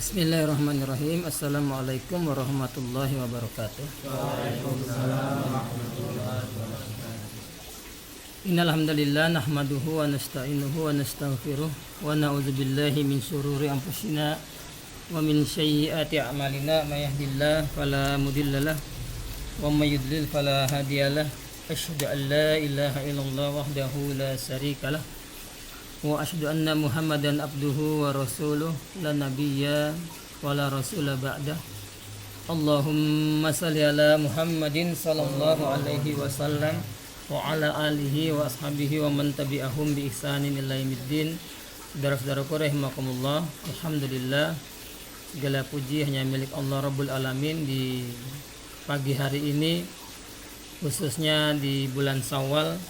Bismillahirrahmanirrahim. Assalamualaikum warahmatullahi wabarakatuh. Innal hamdalillah nahmaduhu wa nasta'inuhu wa nastaghfiruh wa na'udzubillahi min shururi anfusina wa min sayyiati a'malina may yahdihillahu fala mudhillalah wa may yudlil fala hadiyalah. Asyhadu an la ilaha illallah wahdahu la syarikalah wa asyhadu anna Muhammadan abduhu wa rasuluh la nabiyya wa la rasula ba'da. Allahumma salli ala Muhammadin sallallahu alaihi wasallam wa ala alihi wa ashabihi wa man tabi'ahum bi ihsanin ila yaumiddin. Saudara-saudaraku rahimakumullah, alhamdulillah segala puji hanya milik Allah Rabbul Alamin. Di pagi hari ini, khususnya di bulan Syawal,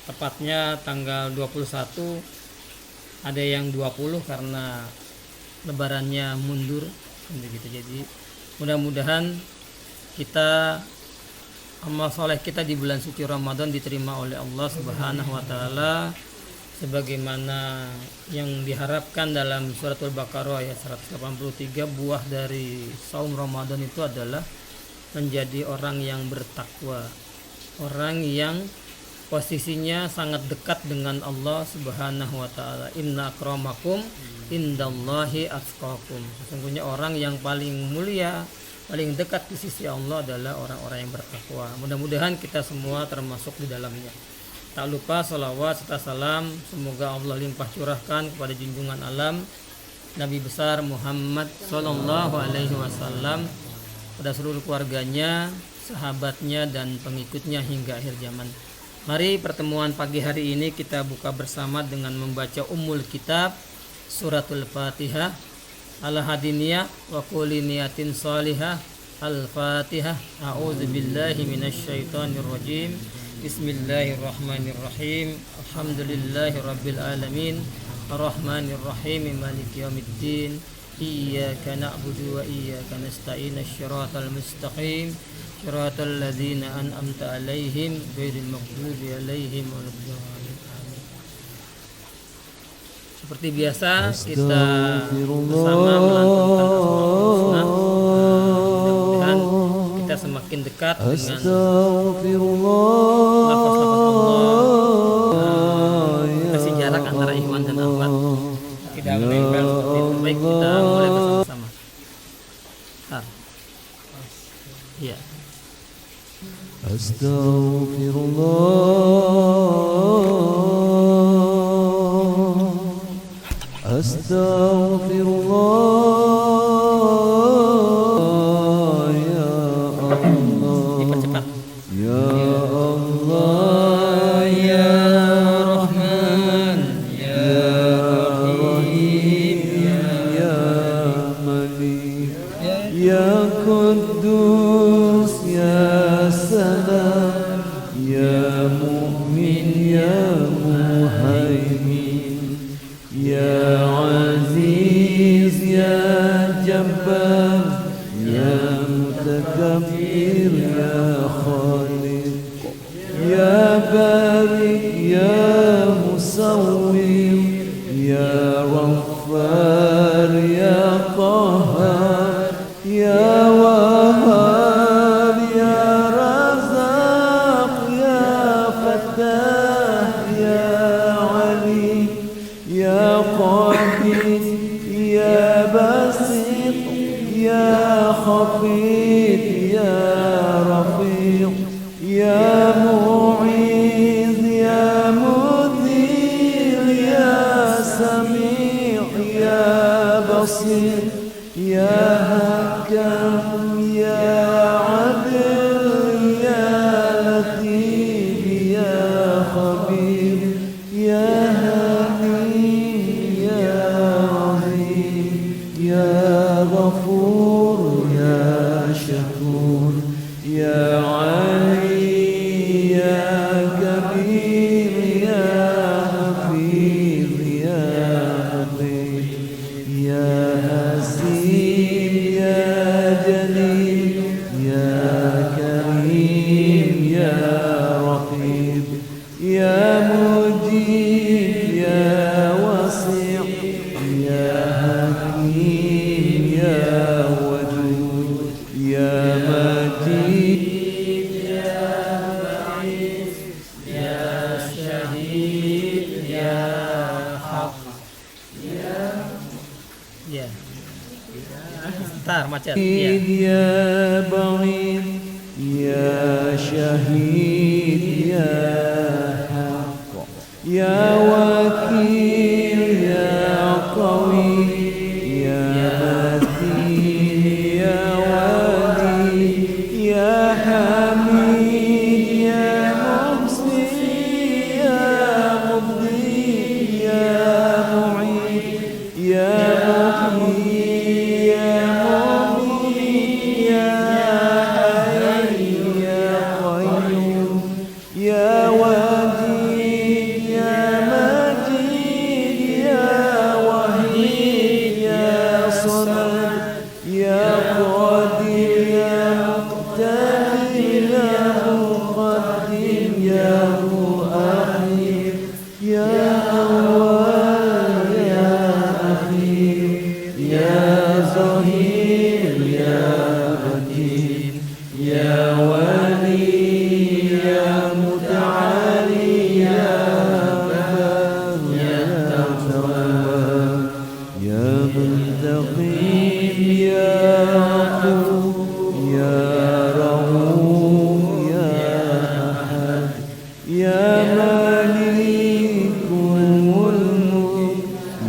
tepatnya tanggal 21, ada yang 20 karena lebarannya mundur begitu. Jadi mudah-mudahan kita amal soleh kita di bulan suci Ramadan diterima oleh Allah Subhanahu wa taala sebagaimana yang diharapkan dalam suratul Baqarah ayat 183. Buah dari saum Ramadan itu adalah menjadi orang yang bertakwa, orang yang posisinya sangat dekat dengan Allah Subhanahu wa taala. Inna akramakum indallahi atqakum. Sesungguhnya orang yang paling mulia, paling dekat di sisi Allah adalah orang-orang yang bertakwa. Mudah-mudahan kita semua termasuk di dalamnya. Tak lupa salawat serta salam semoga Allah limpah curahkan kepada junjungan alam Nabi besar Muhammad sallallahu alaihi wasallam, pada seluruh keluarganya, sahabatnya dan pengikutnya hingga akhir zaman. Mari pertemuan pagi hari ini kita buka bersama dengan membaca Ummul Kitab Suratul Fatihah. Al-Hadiniyah wa kulli niyatin salihah. Al-Fatihah. A'udzubillahi minasyaitonir rajim. Bismillahirrahmanirrahim. Alhamdulillahirabbil alamin. Arrahmanir rahim. Maliki yaumiddin. Iyyaka na'budu wa iyyaka nasta'in. Shiratal mustaqim. Shiratal ladzina an'amta 'alaihim ghairil maghdubi 'alaihim waladdallin. Seperti biasa kita bersama melantunkan Asmaul Husna. Mudah-mudahan kita semakin dekat dengan lafaz-lafaz Allah. Kasih jarak antara ikhwan dan akhwat tidak menempel seperti itu. Baik, kita mulai bersama-sama. Ya. Astaghfirullah ya Allah. Dipercepat. Ya Allah ya Rahman ya Rahim ya Malik ya Quddus ya Salam ya Mu'min ya Muhaimin ya Aziz ya Jabbar ya Mutakabbir ya Khaliq ya Barik ya Musawwir ya Ghaffar ya Qahhar ya Wahhab ya Razzaq ya Fattah ya Ali ya Qadir ya Basit ya Khafid ya Rafiq ya Mu'iz ya Mudhil ya Sami' ya Basir ya Hakam ya Adil ya Latif ya Khabir ya Halim ya Azim ya Ghafur ya Shakur ya Ali ya Kabir ya Hafiz ya Muqim ya Hasib ya Jalil Ya. Ntar macet. Ya. يا بعيد يا شهيد يا حق يا وكيل يا قوي يا متين يا ولي يا حميد يا محصي يا مبدي يا معيد يا محيي يا مميت يا حي يا قيوم يا وديد يا مجيد يا وحيد يا صمد يا قادر يا مقتدر يا مقدم يا مؤخر يا أول يا أخير يا ظهير يا بديل يا ولي يا متعالي يا بر يا تواب يا منتقم يا غفور يا رؤوف يا أحد يا مليك الملك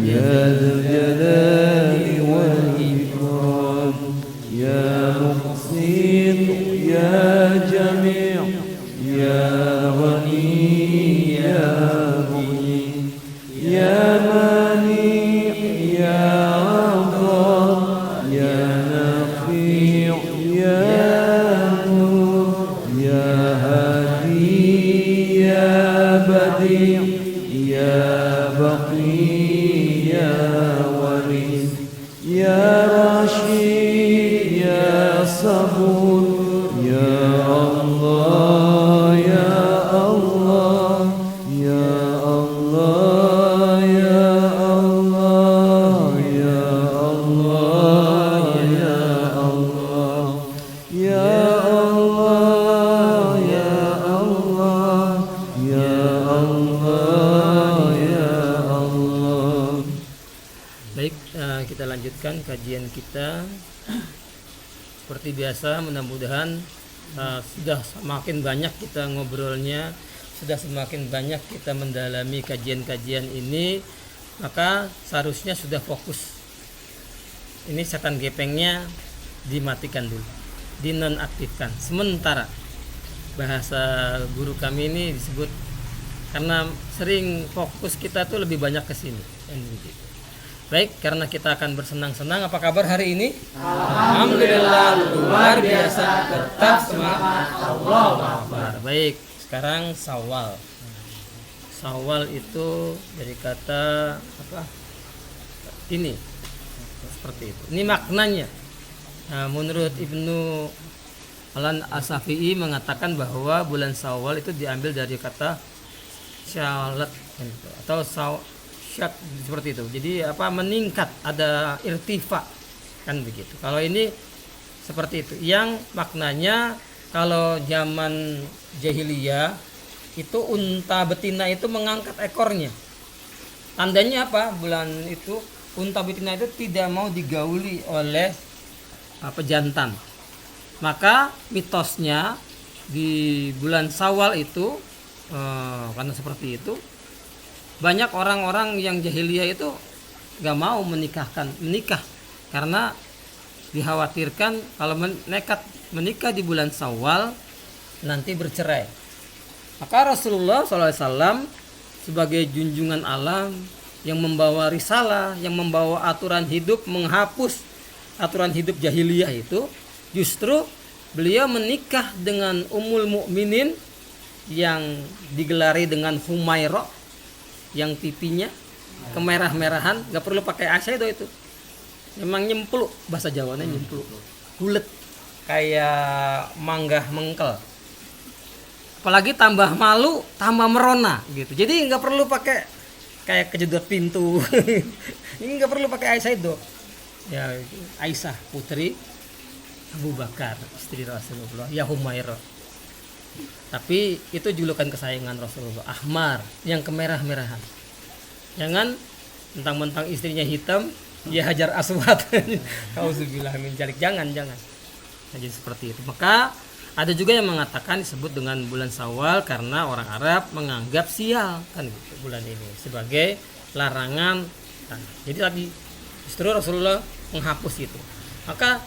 يا ذا الجلال والإكرام يا مقسط يا جميع يا غني يا مغني يا مانع يا غفار يا نفيع يا نور يا هادي يا بديع يا بقي يا ورث يا رشيد يا صبور يا الله يا الله يا الله يا الله يا الله يا الله يا الله يا الله يا Allah ya Allah. Baik, kita lanjutkan kajian kita. Seperti biasa, mudah-mudahan sudah semakin banyak kita ngobrolnya, sudah semakin banyak kita mendalami kajian-kajian ini, maka seharusnya sudah fokus. Ini setan gepengnya dimatikan dulu, dinonaktifkan sementara. Bahasa guru kami ini disebut, karena sering fokus kita tuh lebih banyak ke sini. Baik, karena kita akan bersenang-senang. Apa kabar hari ini? Alhamdulillah, luar biasa, tetap semangat, Allahu Akbar. Baik, sekarang Syawal. Syawal itu dari kata apa? Ini, seperti itu. Ini maknanya. Nah, menurut Ibnu Al-Asafi'i mengatakan bahwa bulan Syawal itu diambil dari kata syalat atau syak, seperti itu. Jadi apa, meningkat, ada irtifa kan begitu. Kalau ini seperti itu. Yang maknanya kalau zaman jahiliyah itu unta betina itu mengangkat ekornya. Tandanya apa? Bulan itu unta betina itu tidak mau digauli oleh pejantan. Maka mitosnya di bulan Syawal itu karena seperti itu, banyak orang-orang yang jahiliyah itu gak mau menikah karena dikhawatirkan kalau nekat menikah di bulan Syawal nanti bercerai. Maka Rasulullah SAW sebagai junjungan alam yang membawa risalah, yang membawa aturan hidup, menghapus aturan hidup jahiliyah itu, justru beliau menikah dengan Ummul Mukminin yang digelari dengan Humairah, yang pipinya kemerah-merahan, gak perlu pakai eyeshadow itu, memang nyempluk, bahasa Jawanya nyempluk, bulet kayak mangga mengkel. Apalagi tambah malu, tambah merona gitu. Jadi nggak perlu pakai kayak kejedot pintu. Ini nggak perlu pakai eyeshadow. Ya, Aisyah putri Abu Bakar, istri Rasulullah, ya Humairah. Tapi itu julukan kesayangan Rasulullah, Ahmar, yang kemerah-merahan. Jangan mentang-mentang istrinya hitam, ya hajar aswad. Auzubillah min dzalik. Jangan. Nah, jadi seperti itu. Maka ada juga yang mengatakan disebut dengan bulan Syawal karena orang Arab menganggap sial kan gitu, bulan ini sebagai larangan. Nah, jadi tadi justru Rasulullah menghapus itu. Maka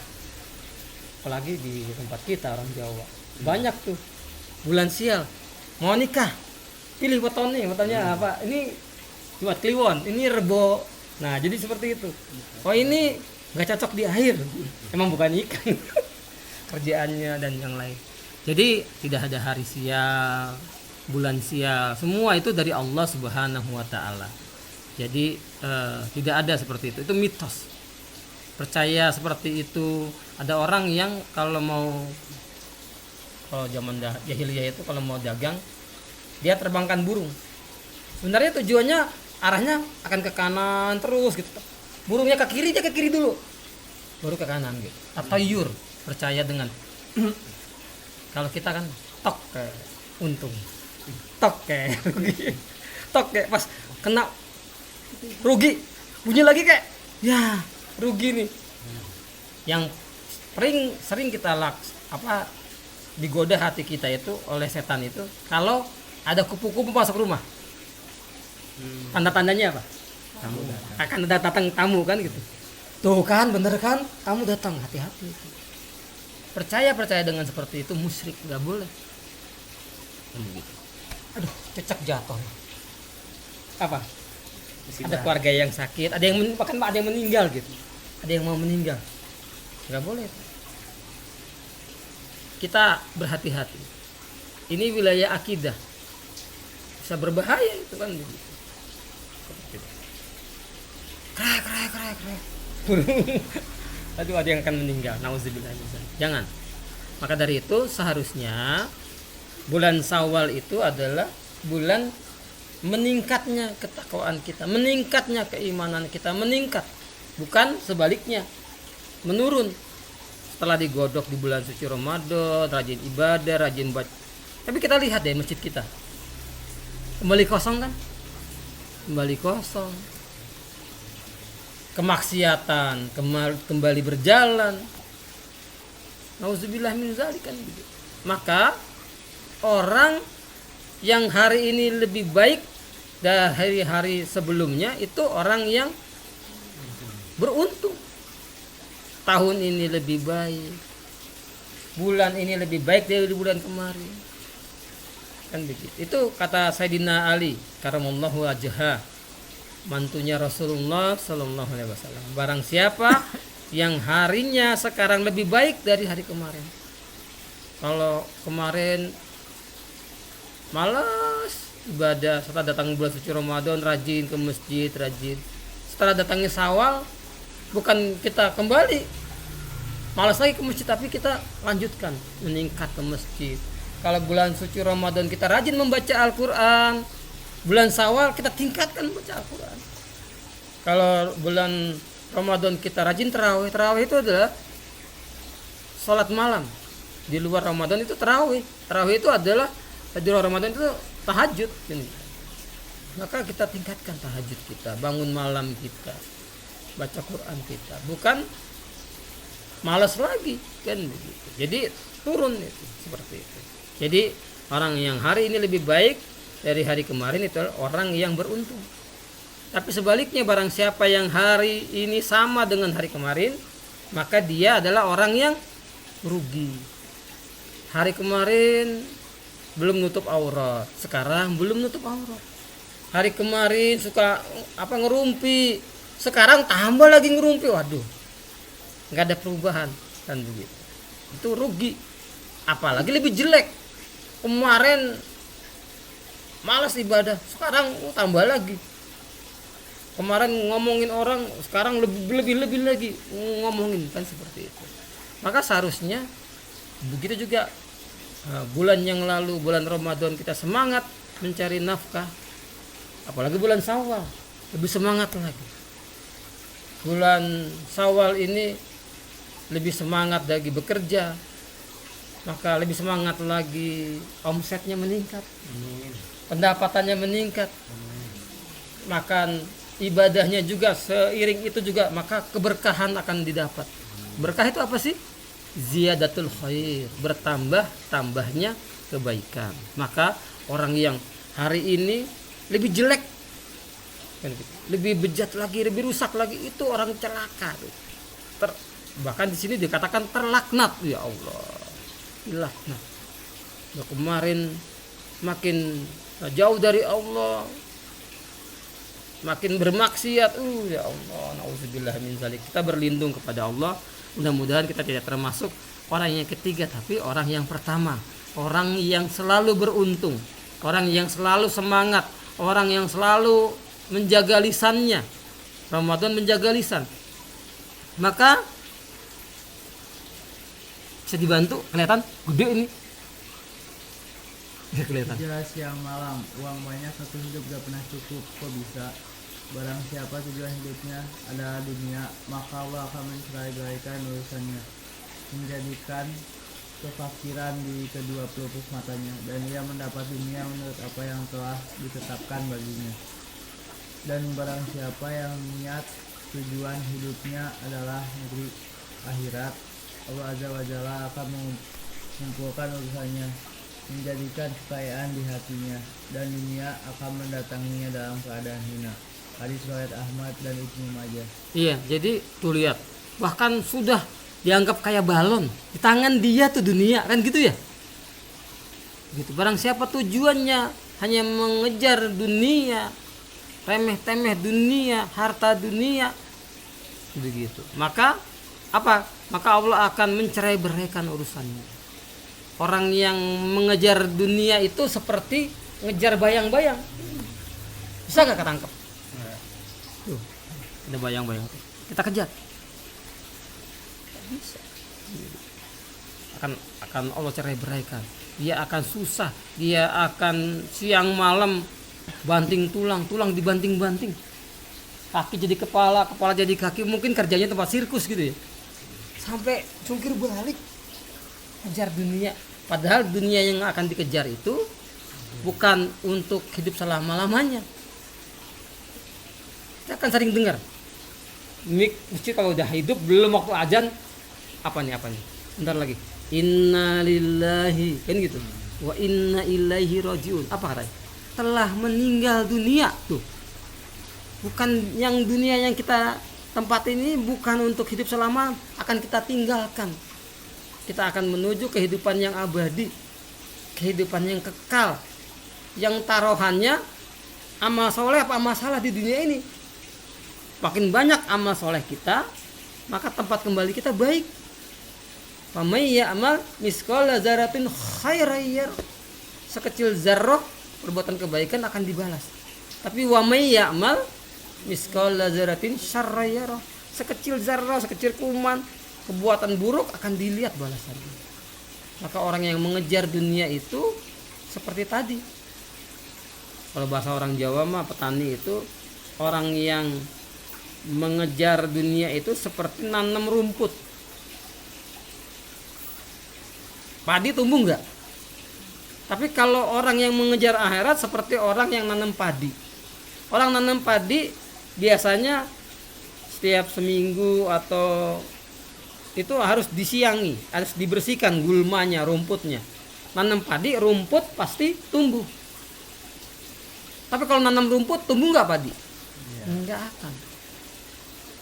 apalagi di tempat kita orang Jawa banyak tuh bulan sial mau nikah pilih fotonya apa ini Jumat Kliwon, ini Rebo. Nah jadi seperti itu. Oh ini nggak cocok di air, emang bukan ikan. Kerjaannya dan yang lain. Jadi tidak ada hari sial, bulan sial, semua itu dari Allah Subhanahu wa taala. Jadi tidak ada seperti itu mitos. Percaya seperti itu. Ada orang yang kalau zaman jahiliyah itu kalau mau dagang dia terbangkan burung. Sebenarnya tujuannya arahnya akan ke kanan terus gitu. Burungnya ke kiri, dia ke kiri dulu, baru ke kanan gitu. Tatayur, percaya dengan kalau kita kan tok kayak untung, tok kayak rugi, tok kayak pas kena rugi, bunyi lagi kayak ya rugi nih. Yang sering kita digoda hati kita itu oleh setan itu kalau ada kupu-kupu masuk rumah. Tanda-tandanya apa? Tamu datang. Akan ada datang tamu kan gitu. Tuh kan bener kan, tamu datang, hati-hati. Percaya dengan seperti itu musyrik, nggak boleh. Aduh, cecak jatuh. Apa? Ada keluarga yang sakit, ada yang bahkan ada yang meninggal gitu. Ada yang mau meninggal. Nggak boleh. Kita berhati-hati. Ini wilayah akidah. Bisa berbahaya itu kan begitu. Krek. Aduh, ada yang akan meninggal. Nauzubillah. Jangan. Maka dari itu seharusnya bulan Syawal itu adalah bulan meningkatnya ketakwaan kita, meningkatnya keimanan kita, meningkat. Bukan sebaliknya, menurun. Setelah digodok di bulan suci Ramadan, rajin ibadah, rajin baca. Tapi kita lihat deh masjid kita. Kembali kosong kan? Kembali kosong. Kemaksiatan kembali berjalan. Nauzubillah min dzalik kan gitu. Maka orang yang hari ini lebih baik dari hari sebelumnya itu orang yang beruntung. Tahun ini lebih baik, bulan ini lebih baik dari bulan kemarin, kan begitu. Itu kata Sayyidina Ali karamallahu wajhah, mantunya Rasulullah sallallahu alaihi wasallam. Barang siapa yang harinya sekarang lebih baik dari hari kemarin. Kalau kemarin malas ibadah, setelah datang bulan suci Ramadan rajin ke masjid, rajin. Setelah datangnya Syawal, bukan kita kembali malas lagi ke masjid, tapi kita lanjutkan meningkat ke masjid. Kalau bulan suci Ramadan kita rajin membaca Al-Quran, bulan Syawal kita tingkatkan membaca Al-Quran. Kalau bulan Ramadan kita rajin tarawih. Tarawih itu adalah sholat malam. Di luar Ramadan itu tarawih. Tarawih itu adalah di luar Ramadan itu tahajud. Maka kita tingkatkan tahajud kita, bangun malam kita, baca Quran kita, bukan malas lagi kan begitu. Jadi turun itu seperti itu. Jadi orang yang hari ini lebih baik dari hari kemarin itu orang yang beruntung. Tapi sebaliknya barang siapa yang hari ini sama dengan hari kemarin, maka dia adalah orang yang rugi. Hari kemarin belum nutup aurat, sekarang belum nutup aurat. Hari kemarin suka ngerumpi, sekarang tambah lagi ngerumpi. Waduh, nggak ada perubahan kan begitu. Itu rugi. Apalagi lebih jelek. Kemarin malas ibadah, sekarang tambah lagi. Kemarin ngomongin orang, sekarang lebih lagi ngomongin, kan seperti itu. Maka seharusnya begitu juga. Bulan yang lalu, bulan Ramadan kita semangat mencari nafkah, apalagi bulan Syawal lebih semangat lagi. Bulan Syawal ini lebih semangat lagi bekerja, maka lebih semangat lagi, omsetnya meningkat, pendapatannya meningkat, makan ibadahnya juga seiring itu juga, maka keberkahan akan didapat. Berkah itu apa sih? Ziyadatul khair, bertambahnya kebaikan. Maka orang yang hari ini lebih jelek, lebih bejat lagi, lebih rusak lagi, itu orang celaka. Bahkan di sini dikatakan terlaknat, ya Allah, dilaknat. Nah, kemarin makin jauh dari Allah, makin bermaksiat, ya Allah, nauzubillah min zalik. Kita berlindung kepada Allah. Mudah-mudahan kita tidak termasuk orang yang ketiga, tapi orang yang pertama, orang yang selalu beruntung, orang yang selalu semangat, orang yang selalu menjaga lisannya. Ramadan menjaga lisan. Maka bisa dibantu, kelihatan gede ini. Ya, kelihatan. Jelas siang malam, uang banyak satu hidup gak pernah cukup, kok bisa? Barang siapa tujuan hidupnya adalah dunia, maka Allah akan mencerai-beraikan urusannya, menjadikan kefakiran di kedua pelupus matanya, dan ia mendapat dunia menurut apa yang telah ditetapkan baginya. Dan barang siapa yang niat tujuan hidupnya adalah negeri akhirat, Allah Azza wa Jalla akan mengumpulkan urusannya, menjadikan kekayaan di hatinya, dan dunia akan mendatanginya dalam keadaan hina. Hadis riwayat Ahmad dan Ibnu Majah. Iya, jadi tuh lihat, bahkan sudah dianggap kayak balon di tangan dia tuh dunia, kan gitu ya. Gitu. Barang siapa tujuannya hanya mengejar dunia, remeh-temeh dunia, harta dunia, begitu. Maka apa? Maka Allah akan mencerai-beraikan urusannya. Orang yang mengejar dunia itu seperti ngejar bayang-bayang. Bisa gak ketangkep? Tuh, ada bayang-bayang. Kita kejar. Bisa. Akan Allah cerai-beraikan. Dia akan susah. Dia akan siang malam banting tulang, tulang dibanting-banting. Kaki jadi kepala, kepala jadi kaki. Mungkin kerjanya tempat sirkus gitu ya. Sampai jungkir balik kejar dunia. Padahal dunia yang akan dikejar itu bukan untuk hidup selama-lamanya. Kita akan sering dengar masjid kalau udah hidup belum waktu azan, apa nih bentar lagi, inna lillahi, kan gitu, wa inna ilaihi rajiun. Apa katanya? Telah meninggal dunia. Tuh, bukan yang dunia yang kita tempat ini bukan untuk hidup selama, akan kita tinggalkan. Kita akan menuju kehidupan yang abadi, kehidupan yang kekal, yang taruhannya amal soleh apa amal salah di dunia ini. Makin banyak amal soleh kita, maka tempat kembali kita baik. Famay ya'mal misqala dzarratin khairan yarah. Sekecil zarrah perbuatan kebaikan akan dibalas. Tapi wa may ya'mal misqala dzarratin syarran yarah. Sekecil zarrah, sekecil kuman perbuatan buruk akan dilihat balasannya. Maka orang yang mengejar dunia itu seperti tadi. Kalau bahasa orang Jawa mah petani itu orang yang mengejar dunia itu seperti nanam rumput. Padi tumbuh enggak? Tapi kalau orang yang mengejar akhirat seperti orang yang nanam padi. Orang nanam padi biasanya setiap seminggu atau itu harus disiangi, harus dibersihkan gulmanya, rumputnya. Nanam padi, rumput pasti tumbuh. Tapi kalau nanam rumput tumbuh enggak padi? Enggak akan.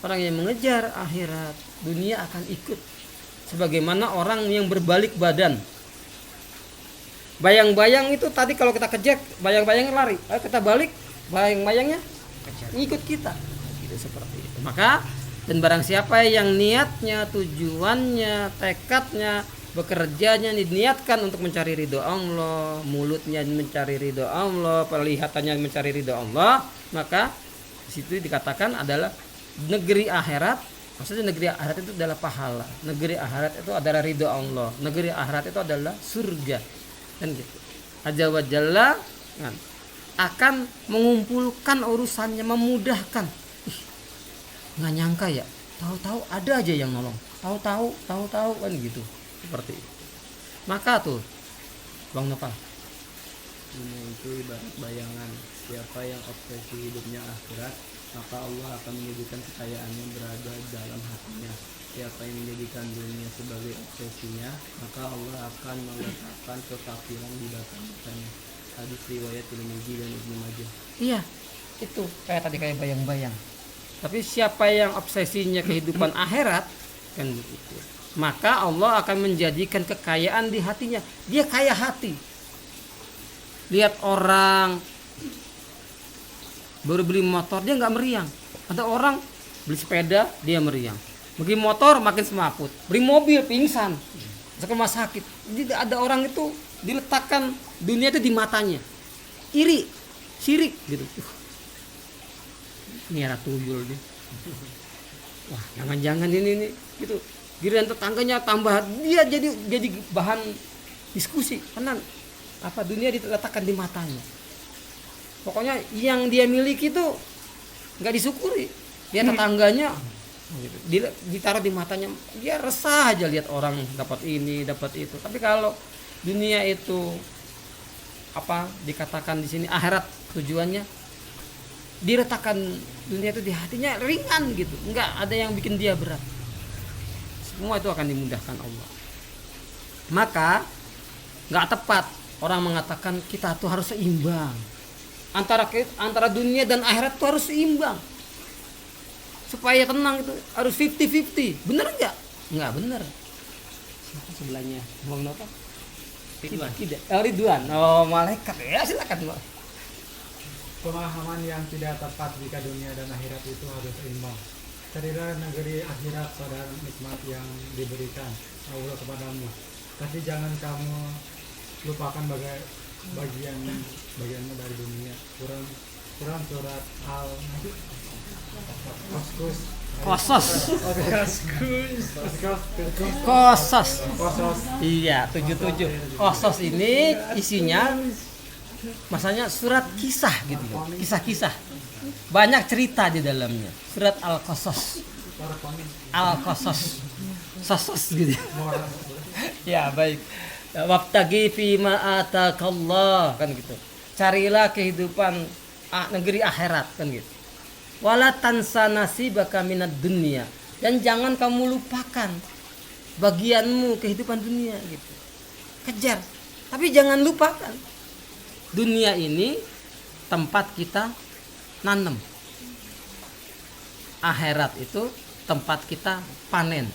Orang yang mengejar akhirat, dunia akan ikut. Sebagaimana orang yang berbalik badan. Bayang-bayang itu tadi kalau kita kejar, bayang-bayangnya lari. Ayo kita balik, bayang-bayangnya ikut kita. Gitu, seperti itu. Maka dan barang siapa yang niatnya, tujuannya, tekadnya, bekerjanya diniatkan untuk mencari ridho Allah, mulutnya mencari ridho Allah, perlihatannya mencari ridho Allah, maka di situ dikatakan adalah negeri akhirat. Maksudnya negeri akhirat itu adalah pahala. Negeri akhirat itu adalah ridho Allah. Negeri akhirat itu adalah surga. Kan gitu. Azza wa Jalla akan mengumpulkan urusannya, memudahkan. Nggak nyangka ya, tahu-tahu ada aja yang nolong. Tahu-tahu kan gitu. Seperti itu. Maka tuh Bang Nopal, Dunia itu ibarat bayangan. Siapa yang obsesi hidupnya akhirat, maka Allah akan menjadikan kekayaannya berada dalam hatinya. Siapa yang menjadikan dunia sebagai obsesinya, maka Allah akan meletakkan kekafiran di batang-batangnya. Hadis riwayat Tirmidzi dan Ibnu Majah. Iya, itu kayak bayang-bayang. Tapi siapa yang obsesinya kehidupan akhirat, kan begitu, maka Allah akan menjadikan kekayaan di hatinya. Dia kaya hati. Lihat orang baru beli motor, dia nggak meriang. Ada orang beli sepeda, dia meriang. Beli motor makin semaput. Beli mobil pingsan, masuk rumah sakit. Jadi ada orang itu diletakkan dunia itu di matanya. Iri, sirik gitu. Ini era tuyul nih. Wah, jangan-jangan ini gitu. Giliran tetangganya tambah, dia jadi bahan diskusi. Karena apa, dunia diletakkan di matanya. Pokoknya yang dia miliki itu nggak disyukuri. Dia tetangganya ditaruh di matanya, dia resah aja lihat orang dapat ini, dapat itu. Tapi kalau dunia itu apa dikatakan di sini akhirat tujuannya, diletakkan dunia itu di hatinya ringan gitu, nggak ada yang bikin dia berat. Semua itu akan dimudahkan Allah. Maka nggak tepat orang mengatakan kita tuh harus seimbang antara dunia dan akhirat tuh harus seimbang. Supaya tenang itu harus 50-50. Bener nggak? Nggak bener. Siapa sebelahnya? Ngomong apa? Ridwan. Tidak. Ridwan. Oh, malaikat. Ya silakan, Mbak. Pemahaman yang tidak tepat jika dunia dan akhirat itu harus seimbang. Carilah negeri akhirat pada nikmat yang diberikan Allah kepadamu. Tapi jangan kamu lupakan bagianmu dari dunia. Quran surat Qasas. Iya, 77. Qasas ini isinya masanya surat kisah gitu loh. Kisah-kisah. Banyak cerita di dalamnya. Surat Al-Qasas. Sasas gitu. Ya, baik. Wabtagi fima atakallah, kan gitu. Carilah kehidupan negeri akhirat, kan gitu. Wala tansa nasibaka minad dunya, dan jangan kamu lupakan bagianmu kehidupan dunia gitu. Kejar, tapi jangan lupakan dunia ini tempat kita nanam. Akhirat itu tempat kita panen.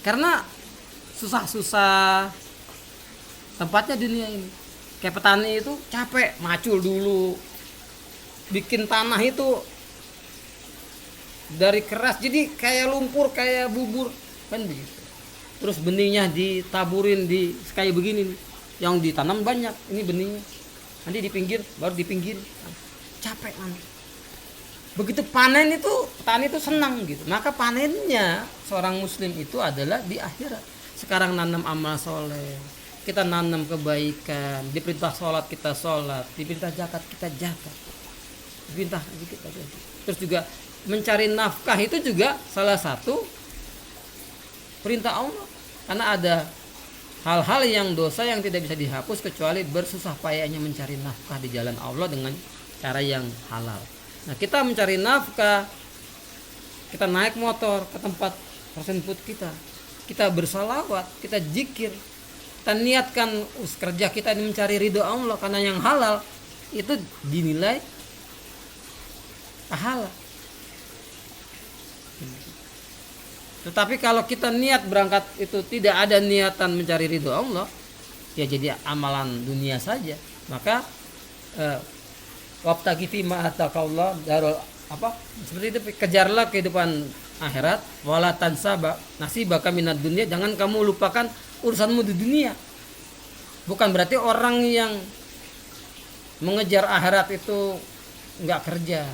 Karena susah-susah tempatnya dunia ini. Kayak petani itu capek, macul dulu, bikin tanah itu dari keras jadi kayak lumpur, kayak bubur, kan begitu. Terus benihnya ditaburin di kayak begini nih. Yang ditanam banyak, ini benihnya. Nanti di pinggir, baru di pinggir. Capek nanti. Begitu panen itu, petani itu senang gitu. Maka panennya seorang muslim itu adalah di akhirat. Sekarang nanam amal soleh, kita nanam kebaikan, diperintah sholat kita sholat, diperintah zakat kita zakat, diperintah kita. Terus juga mencari nafkah itu juga salah satu perintah Allah, karena ada hal-hal yang dosa yang tidak bisa dihapus kecuali bersusah payahnya mencari nafkah di jalan Allah dengan cara yang halal. Nah, kita mencari nafkah, kita naik motor ke tempat rosen food kita bersalawat, kita zikir, kita niatkan kerja kita ini mencari ridho Allah karena yang halal itu dinilai pahala. Tetapi kalau kita niat berangkat itu tidak ada niatan mencari ridho Allah, ya jadi amalan dunia saja. Maka wabtaghi fima ataqallah darul apa? Seperti itu, kejarlah kehidupan akhirat, wala tansaba nasibaka minad dunya, jangan kamu lupakan urusanmu di dunia. Bukan berarti orang yang mengejar akhirat itu enggak kerja.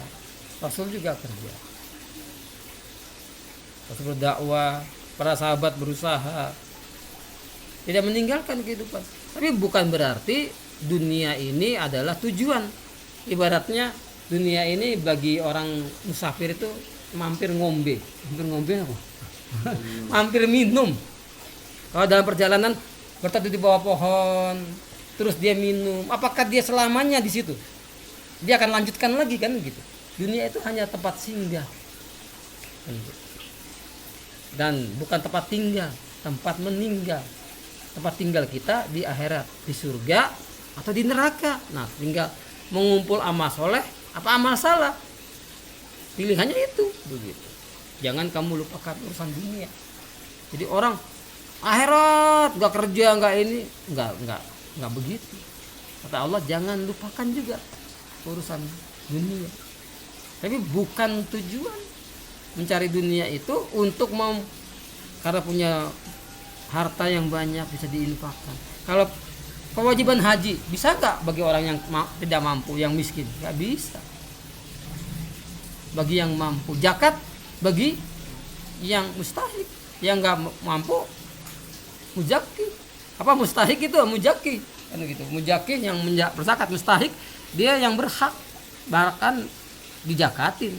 Rasul juga kerja. Rasul berdakwah, para sahabat berusaha, tidak meninggalkan kehidupan. Tapi bukan berarti dunia ini adalah tujuan. Ibaratnya dunia ini bagi orang musafir itu mampir ngombe. Mampir ngombe apa? Mampir minum. Kalau dalam perjalanan berteduh di bawah pohon, terus dia minum, apakah dia selamanya di situ? Dia akan lanjutkan lagi kan gitu. Dunia itu hanya tempat singgah. Dan bukan tempat tinggal, tempat meninggal. Tempat tinggal kita di akhirat, di surga atau di neraka. Nah, tinggal mengumpul amal soleh apa amal salah. Pilihannya itu begitu. Jangan kamu lupakan urusan dunia. Jadi orang akhirat nggak kerja nggak ini nggak begitu. Kata Allah jangan lupakan juga urusan dunia. Tapi bukan tujuan mencari dunia itu untuk karena punya harta yang banyak bisa diinfakkan. Kalau kewajiban haji bisa nggak bagi orang yang tidak mampu, yang miskin? Nggak bisa. Bagi yang mampu. Zakat bagi yang mustahik, yang nggak mampu muzaki. Apa mustahik itu? Muzaki kan gitu. Muzaki yang berzakat, mustahik dia yang berhak bahkan dijakatin.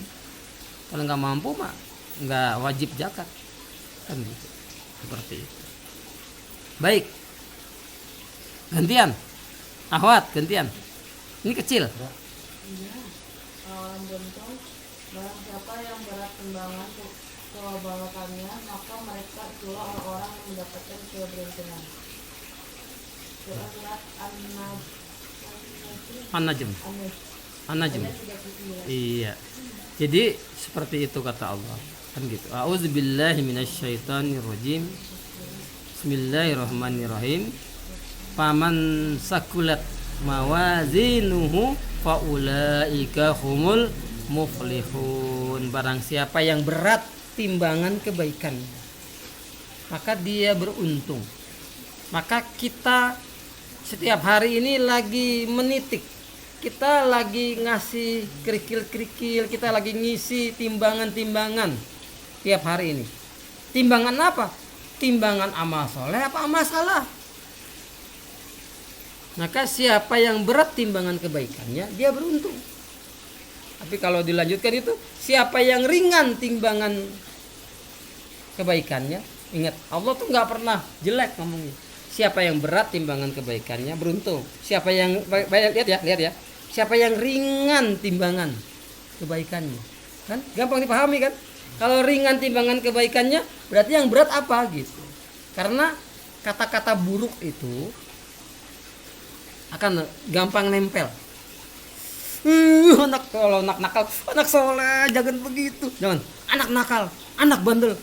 Kalau nggak mampu mah nggak wajib zakat kan gitu. Seperti itu. Baik, gantian Ahwat, gantian. Ini kecil. Awalan buntung, barang siapa yang berat timbangan kebawakannya, maka mereka itulah orang-orang yang mendapatkan keberuntungan. Surat An-Najm. An-Najm. Iya. Jadi seperti itu kata Allah. Kan gitu. A'udzubillahi minasyaitonirrajim. Bismillahirrahmanirrahim. Faman sakulat mawazinuhu faulaika humul muflihun. Barang siapa yang berat timbangan kebaikan, maka dia beruntung. Maka kita setiap hari ini lagi menitik, kita lagi ngasih kerikil-kerikil, kita lagi ngisi timbangan-timbangan tiap hari ini. Timbangan apa? Timbangan amal soleh apa amal salah? Maka siapa yang berat timbangan kebaikannya, dia beruntung. Tapi kalau dilanjutkan itu, siapa yang ringan timbangan kebaikannya, ingat Allah tuh nggak pernah jelek ngomongnya. Siapa yang berat timbangan kebaikannya beruntung. Siapa yang lihat ya. Siapa yang ringan timbangan kebaikannya, kan gampang dipahami kan? Kalau ringan timbangan kebaikannya, berarti yang berat apa gitu? Karena kata-kata buruk itu akan gampang nempel. Kalau anak nakal, anak soleh jangan begitu, jangan. Anak nakal, anak bandel,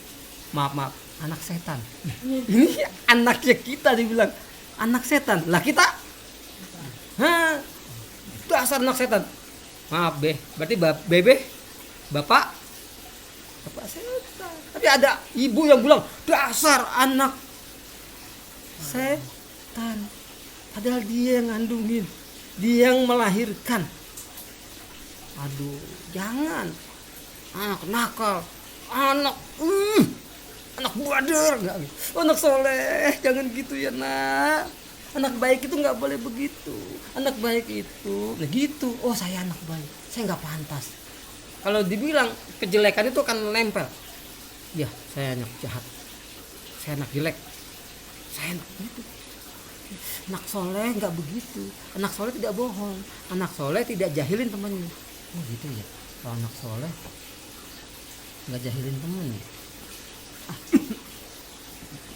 maaf, anak setan. Ini anaknya kita dibilang anak setan. Lah kita, dasar anak setan. Maaf berarti bapak setan. Tapi ada ibu yang bilang dasar anak setan. Padahal dia yang ngandungin, dia yang melahirkan. Aduh, jangan. Anak nakal, anak badar, enggak. Anak soleh, jangan gitu ya nak. Anak baik itu nggak boleh begitu. Anak baik itu, nah gitu. Oh saya anak baik, saya nggak pantas. Kalau dibilang kejelekan itu akan nempel. Ya saya anak jahat, saya anak jelek, saya anak gitu. Anak soleh nggak begitu. Anak soleh tidak bohong. Anak soleh tidak jahilin temannya. Oh gitu ya. Kalau anak soleh nggak jahilin temannya.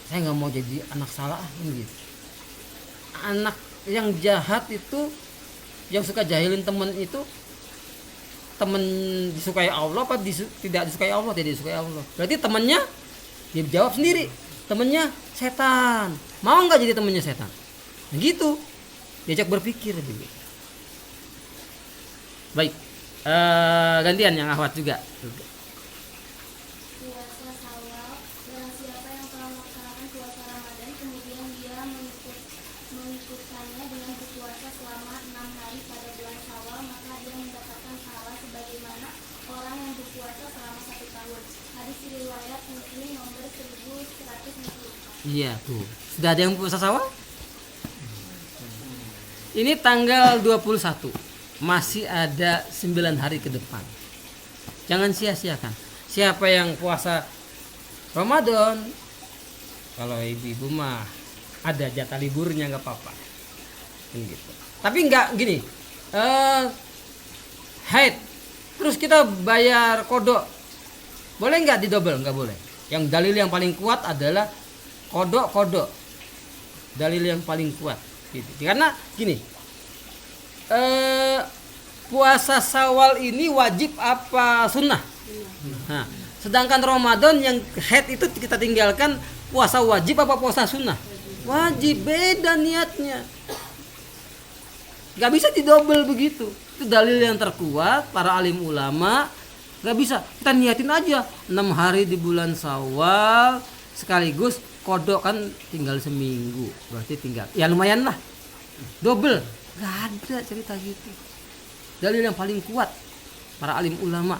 Saya nggak mau jadi anak salah gitu. Anak yang jahat itu, yang suka jahilin teman itu, teman disukai Allah apa tidak disukai Allah? Tidak disukai Allah. Berarti temannya dia jawab sendiri. Temannya setan. Mau nggak jadi temannya setan? Gitu, diajak berpikir gitu. Baik, gantian yang Ahwat juga. Puasa Syawal, barang siapa yang telah melaksanakan puasa Ramadan kemudian dia mengikutkannya dengan berpuasa selama 6 hari pada bulan Syawal, maka dia mendapatkan pahala sebagaimana orang yang berpuasa selama 1 tahun. Hadis riwayat Muslim nomor 1164. Iya tuh, sudah ada yang puasa Syawal? Ini tanggal 21. Masih ada 9 hari ke depan. Jangan sia-siakan. Siapa yang puasa Ramadan, kalau ibu-ibu mah ada jatah liburnya nggak apa-apa. Gitu. Tapi nggak gini. Haid terus kita bayar kodok, boleh nggak didobel? Nggak boleh. Yang dalil yang paling kuat adalah kodok. Dalil yang paling kuat gitu. Karena gini, puasa Syawal ini wajib apa sunnah? Nah, sedangkan Ramadan yang head itu kita tinggalkan, puasa wajib apa puasa sunnah? Wajib, beda niatnya. Gak bisa didobel begitu. Itu dalil yang terkuat para alim ulama. Gak bisa, kita niatin aja 6 hari di bulan Syawal sekaligus kodok kan tinggal seminggu, berarti tinggal ya lumayan lah double. Gak ada cerita gitu. Dalil yang paling kuat para alim ulama.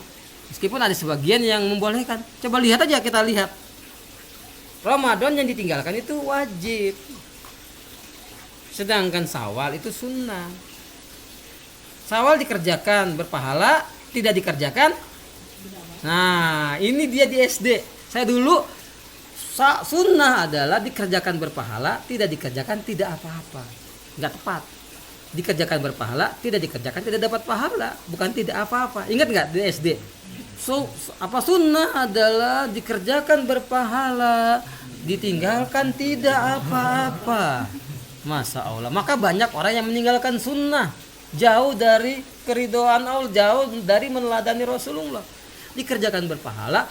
Meskipun ada sebagian yang membolehkan. Coba lihat aja, kita lihat Ramadan yang ditinggalkan itu wajib, sedangkan Syawal itu sunnah. Syawal dikerjakan berpahala, tidak dikerjakan. Nah, ini dia di SD. Saya dulu sunnah adalah dikerjakan berpahala, tidak dikerjakan tidak apa-apa. Enggak tepat. Dikerjakan berpahala, tidak dikerjakan tidak dapat pahala, bukan tidak apa-apa. Ingat enggak di SD? Apa sunnah adalah dikerjakan berpahala, ditinggalkan tidak apa-apa. Masya Allah. Maka banyak orang yang meninggalkan sunnah, jauh dari keridhaan Allah, jauh dari meneladani Rasulullah. Dikerjakan berpahala,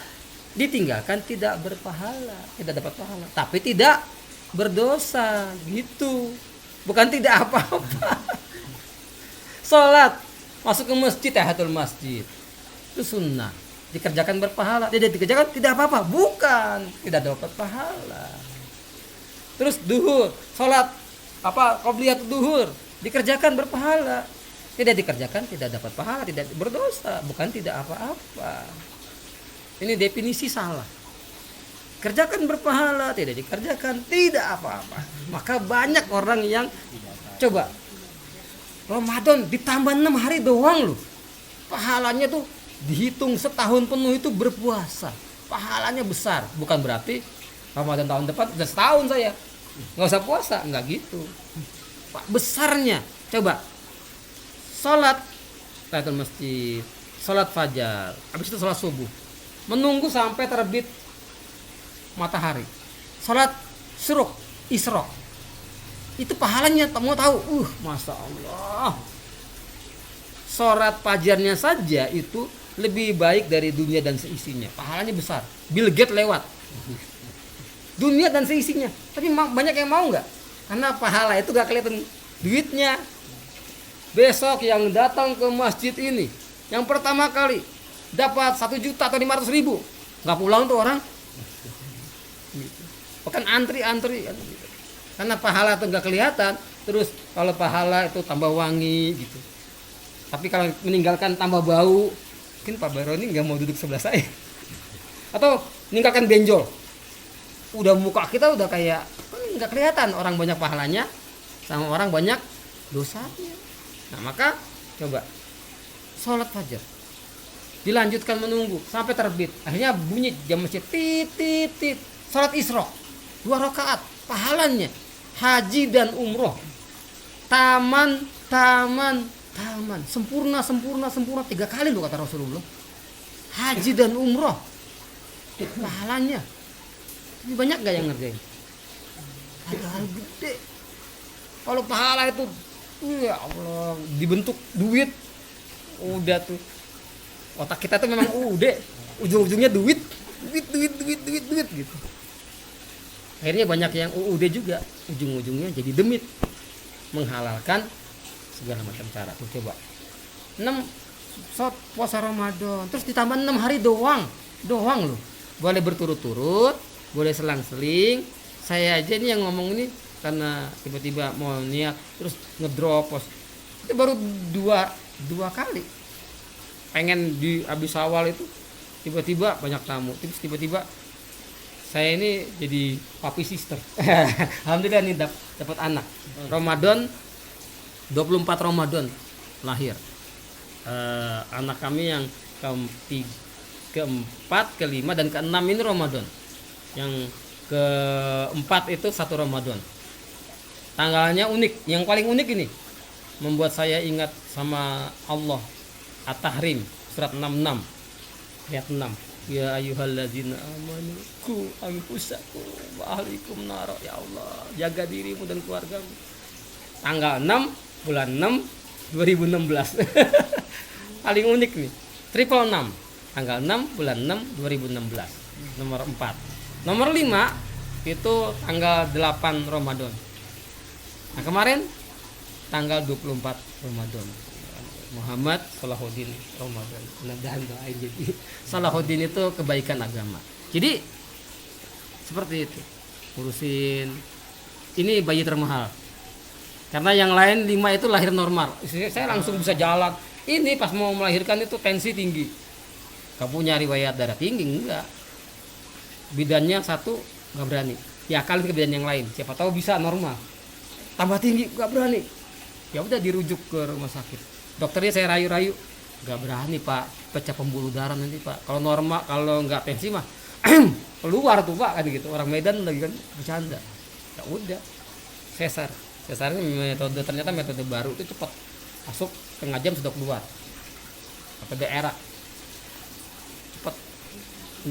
ditinggalkan tidak berpahala, tidak dapat pahala, tapi tidak berdosa gitu. Bukan tidak apa-apa. Salat, masuk ke masjid, tahiyatul masjid, itu sunnah. Dikerjakan berpahala, tidak dikerjakan tidak apa-apa, bukan tidak dapat pahala. Terus duhur, salat qobliyah duhur, dikerjakan berpahala, tidak dikerjakan tidak dapat pahala, tidak berdosa, bukan tidak apa-apa. Ini definisi salah. Kerjakan berpahala, tidak dikerjakan tidak apa-apa. Maka banyak orang yang coba Ramadan ditambah 6 hari doang loh, pahalanya tuh dihitung setahun penuh itu berpuasa, pahalanya besar. Bukan berarti Ramadan tahun depan udah setahun saya nggak usah puasa, nggak gitu. Besarnya coba sholat tahiyatul masjid, sholat fajar, habis itu sholat subuh, menunggu sampai terbit matahari, sholat syuruk, isyraq, itu pahalanya mau tahu, masya Allah. Sholat fajarnya saja itu lebih baik dari dunia dan seisinya, pahalanya besar. Bill Gates lewat dunia dan seisinya, tapi banyak yang mau nggak? Karena pahala itu gak kelihatan duitnya. Besok yang datang ke masjid ini, yang pertama kali dapat 1 juta atau 500.000, nggak pulang tuh orang. Bahkan antri, karena pahala itu nggak kelihatan. Terus kalau pahala itu tambah wangi gitu, tapi kalau meninggalkan tambah bau. Mungkin Pak Baroni nggak mau duduk sebelah saya. Atau meninggalkan benjol, udah muka kita udah kayak nggak kelihatan. Orang banyak pahalanya sama orang banyak dosanya. Nah maka coba sholat fajar, dilanjutkan menunggu sampai terbit, akhirnya bunyi jam masjid tit. Sholat isyraq 2 rakaat, pahalanya haji dan umroh, taman, sempurna 3 kali loh kata Rasulullah. Haji dan umroh pahalanya. Ini banyak gak yang ngerjain? Padahal gede. Kalau pahala itu ya Allah dibentuk duit, udah tuh otak kita tuh memang udah ujung-ujungnya duit gitu. Akhirnya banyak yang UUD juga ujung-ujungnya jadi demit, menghalalkan segala macam cara. Tuh coba 6 puasa Ramadan terus ditambah 6 hari doang loh. Boleh berturut-turut, boleh selang-seling. Saya aja nih yang ngomong ini karena tiba-tiba mau niat terus ngedrop post. Itu baru dua kali. Pengen di habis awal itu tiba-tiba banyak tamu. Terus tiba-tiba saya ini jadi papi sister. Alhamdulillah nih dapat anak. Ramadan 24 Ramadan lahir. Anak kami yang keempat, kelima dan keenam ini Ramadan. Yang keempat itu 1 Ramadan. Tanggalnya unik. Yang paling unik ini membuat saya ingat sama Allah At-Tahrim, surat 66 ayat 6. Ya ayyuhallazina amanu qu anfusakum wa ahlikum nar. Ya Allah, jaga dirimu dan keluargamu. Tanggal 6 bulan 6 2016. Paling unik nih. Triple 6. Tanggal 6 bulan 6 2016. Nomor 4. Nomor 5 itu tanggal 8 Ramadan. Nah, kemarin tanggal 24 Ramadan. Muhammad Salahuddin Ramadan. Mudah-mudahan doain jadi Salahuddin itu kebaikan agama. Jadi seperti itu. Urusin ini bayi termahal. Karena yang lain 5 itu lahir normal. Istri saya langsung bisa jalan. Ini pas mau melahirkan itu tensi tinggi. Gak punya riwayat darah tinggi, enggak. Bidannya satu gak berani. Ya kalian ke bidan yang lain. Siapa tahu bisa normal. Tambah tinggi gak berani. Ya udah dirujuk ke rumah sakit. Dokternya saya rayu-rayu, gak berani pak, pecah pembuluh darah nanti pak. Kalau normal, kalau nggak tensi mah keluar tuh pak kan gitu. Orang Medan lagi kan bercanda. Ya udah, sesar ini ternyata metode baru itu cepat masuk, setengah jam sudah keluar. Apa daerah cepat,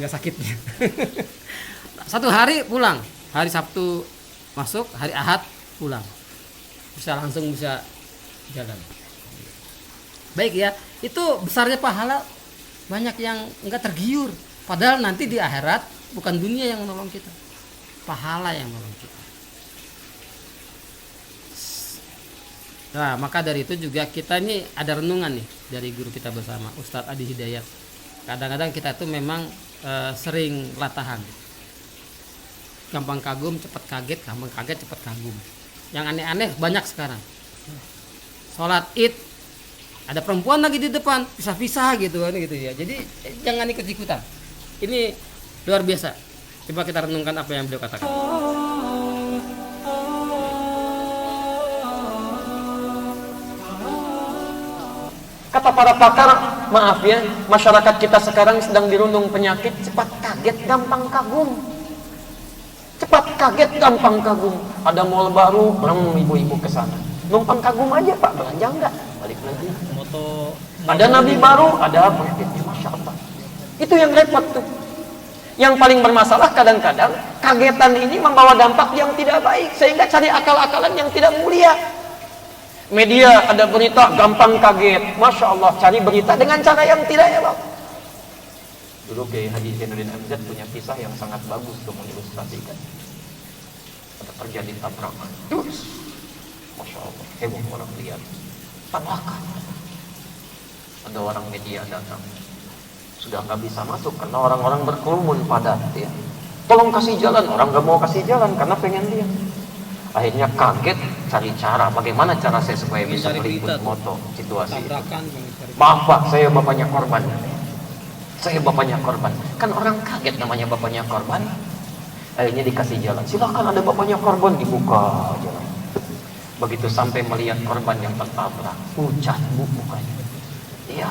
nggak sakitnya. Satu hari pulang, hari Sabtu masuk, hari Ahad pulang, langsung bisa jalan. Baik ya, itu besarnya pahala banyak yang enggak tergiur. Padahal nanti di akhirat bukan dunia yang menolong kita, pahala yang menolong kita. Nah, maka dari itu juga kita ini ada renungan nih dari guru kita bersama, Ustadz Adi Hidayat. Kadang-kadang kita tuh memang sering latahan. Gampang kagum, cepat kaget, gampang kaget, cepat kagum. Yang aneh-aneh banyak sekarang. Sholat Id ada perempuan lagi di depan, pisah-pisah gitu kan gitu ya. Jadi jangan ikut-ikutan. Ini luar biasa. Coba kita renungkan apa yang beliau katakan. Kata para pakar, maaf ya, masyarakat kita sekarang sedang dirundung penyakit cepat kaget, gampang kagum. Cepat kaget, gampang kagum. Ada mall baru, ibu-ibu ke sana. Numpang kagum aja pak, belanja enggak? Balik lagi. Moto ada nabi baru, ada apa? Masya Allah. Itu yang repot tuh. Yang paling bermasalah kadang-kadang kagetan ini membawa dampak yang tidak baik, sehingga cari akal-akalan yang tidak mulia. Media ada berita gampang kaget, Masya Allah, cari berita dengan cara yang tidak elok. Dulu Kiai Haji Zainuddin MZ punya kisah yang sangat bagus untuk mengilustrasikan. Ada terjadi tabrakan. Masya Allah, heboh orang lihat. Tabrakan. Ada orang media datang, sudah nggak bisa masuk karena orang-orang berkerumun padat ya. Tolong kasih jalan, orang nggak mau kasih jalan karena pengen lihat. Akhirnya kaget, cari cara bagaimana cara saya supaya bisa meliput moto situasi itu. Maaf pak, saya bapaknya korban. Saya bapaknya korban. Kan orang kaget namanya bapaknya korban. Akhirnya dikasih jalan. Silakan, ada bapaknya korban, dibuka jalan. Begitu sampai melihat korban yang tertabrak, pucat mukanya. Iya,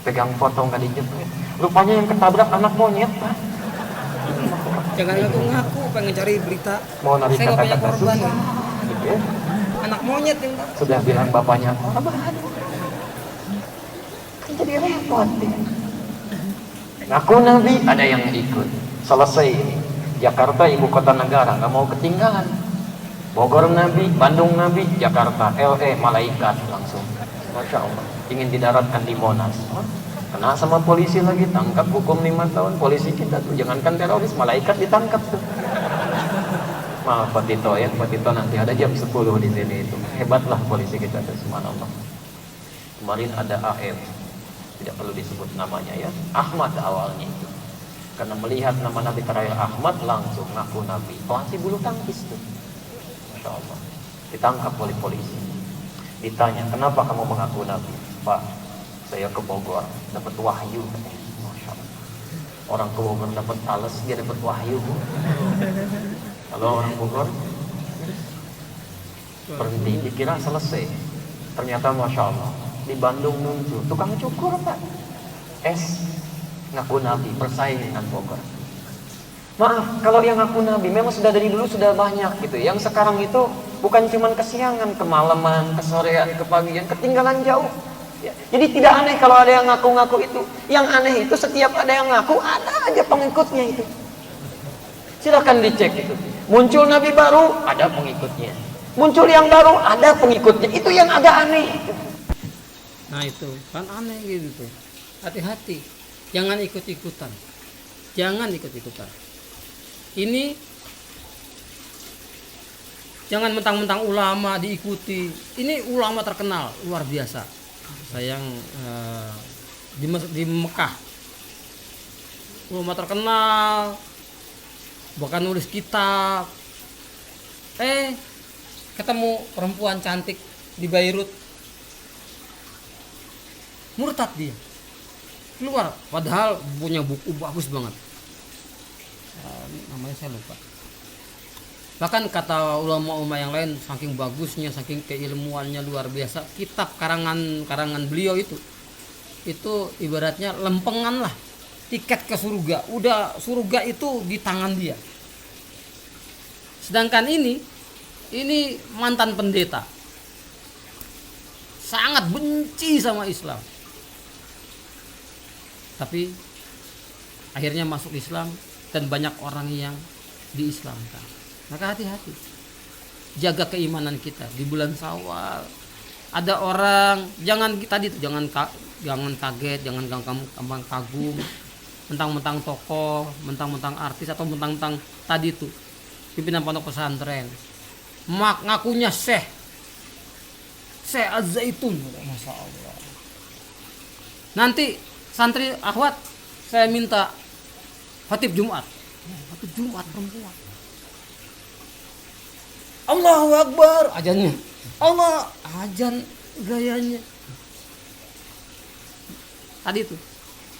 pegang foto nggak dijepret. Rupanya yang ketabrak anak monyet pak. Jangan ngaku-ngaku pengen cari berita. Mau narik saya bapaknya kata-kata korban. susah. Ya. Anak monyet yang Sudah bilang bapaknya korban. Kan jadi repot ya. Ngaku Nabi, ada yang ikut. Selesai Jakarta ibu kota negara, nggak mau ketinggalan. Bogor Nabi, Bandung Nabi, Jakarta, LA malaikat langsung. Masya Allah, ingin didaratkan di Monas. Kena sama polisi lagi, tangkap hukum 5 tahun. Polisi kita tuh, jangankan teroris, malaikat ditangkap tuh. Maaf Pak Tito ya, Pak Tito nanti ada jam 10 di sini itu. Hebatlah polisi kita tuh, subhanallah. Kemarin ada AM, tidak perlu disebut namanya ya, Ahmad awalnya itu. Karena melihat nama Nabi terakhir Ahmad, langsung ngaku Nabi. Pelatih bulu tangkis tuh. Masya Allah, ditangkap oleh polisi. Ditanya, kenapa kamu mengaku Nabi? Pak, saya ke Bogor, dapat wahyu. Masya Allah. Orang ke Bogor dapat alas, dia dapat wahyu. Kalau orang Bogor berhenti, dikira selesai. Ternyata Masya Allah, di Bandung muncul tukang cukur Pak. Ngaku Nabi, bersaing dengan Bogor. Maaf, kalau yang ngaku Nabi memang sudah dari dulu sudah banyak gitu. Yang sekarang itu bukan cuma kesiangan, kemalaman, kesorean, kepagian, ketinggalan jauh. Ya, jadi tidak aneh kalau ada yang ngaku-ngaku itu. Yang aneh itu setiap ada yang ngaku, ada aja pengikutnya itu. Silakan dicek itu. Muncul nabi baru, ada pengikutnya. Muncul yang baru, ada pengikutnya. Itu yang agak aneh. Nah itu kan aneh gitu tuh. Hati-hati, jangan ikut-ikutan. Jangan ikut-ikutan. Ini jangan mentang-mentang ulama diikuti. Ini ulama terkenal, luar biasa. Sayang di Mekah, ulama terkenal, bahkan nulis kitab. Ketemu perempuan cantik di Beirut, murtad dia, keluar. Padahal punya buku bagus banget. Namanya saya lupa. Bahkan kata ulama-ulama yang lain, saking bagusnya, saking keilmuannya luar biasa, kitab karangan beliau itu ibaratnya lempengan lah, tiket ke surga. Udah surga itu di tangan dia. Sedangkan ini mantan pendeta, sangat benci sama Islam, tapi akhirnya masuk Islam dan banyak orang yang diislamkan. Maka hati-hati, jaga keimanan kita di bulan Syawal. Ada orang jangan kaget, jangan gampang kagum, mentang-mentang tokoh, mentang-mentang artis, atau mentang-mentang tadi tuh pimpinan pondok pesantren, ngakunya Syekh Az-Zaitun, Masya Allah. Nanti santri akhwat saya minta khatib Jumat perempuan. Allahu Akbar, ajannya. Allah, ajan gayanya. Tadi tuh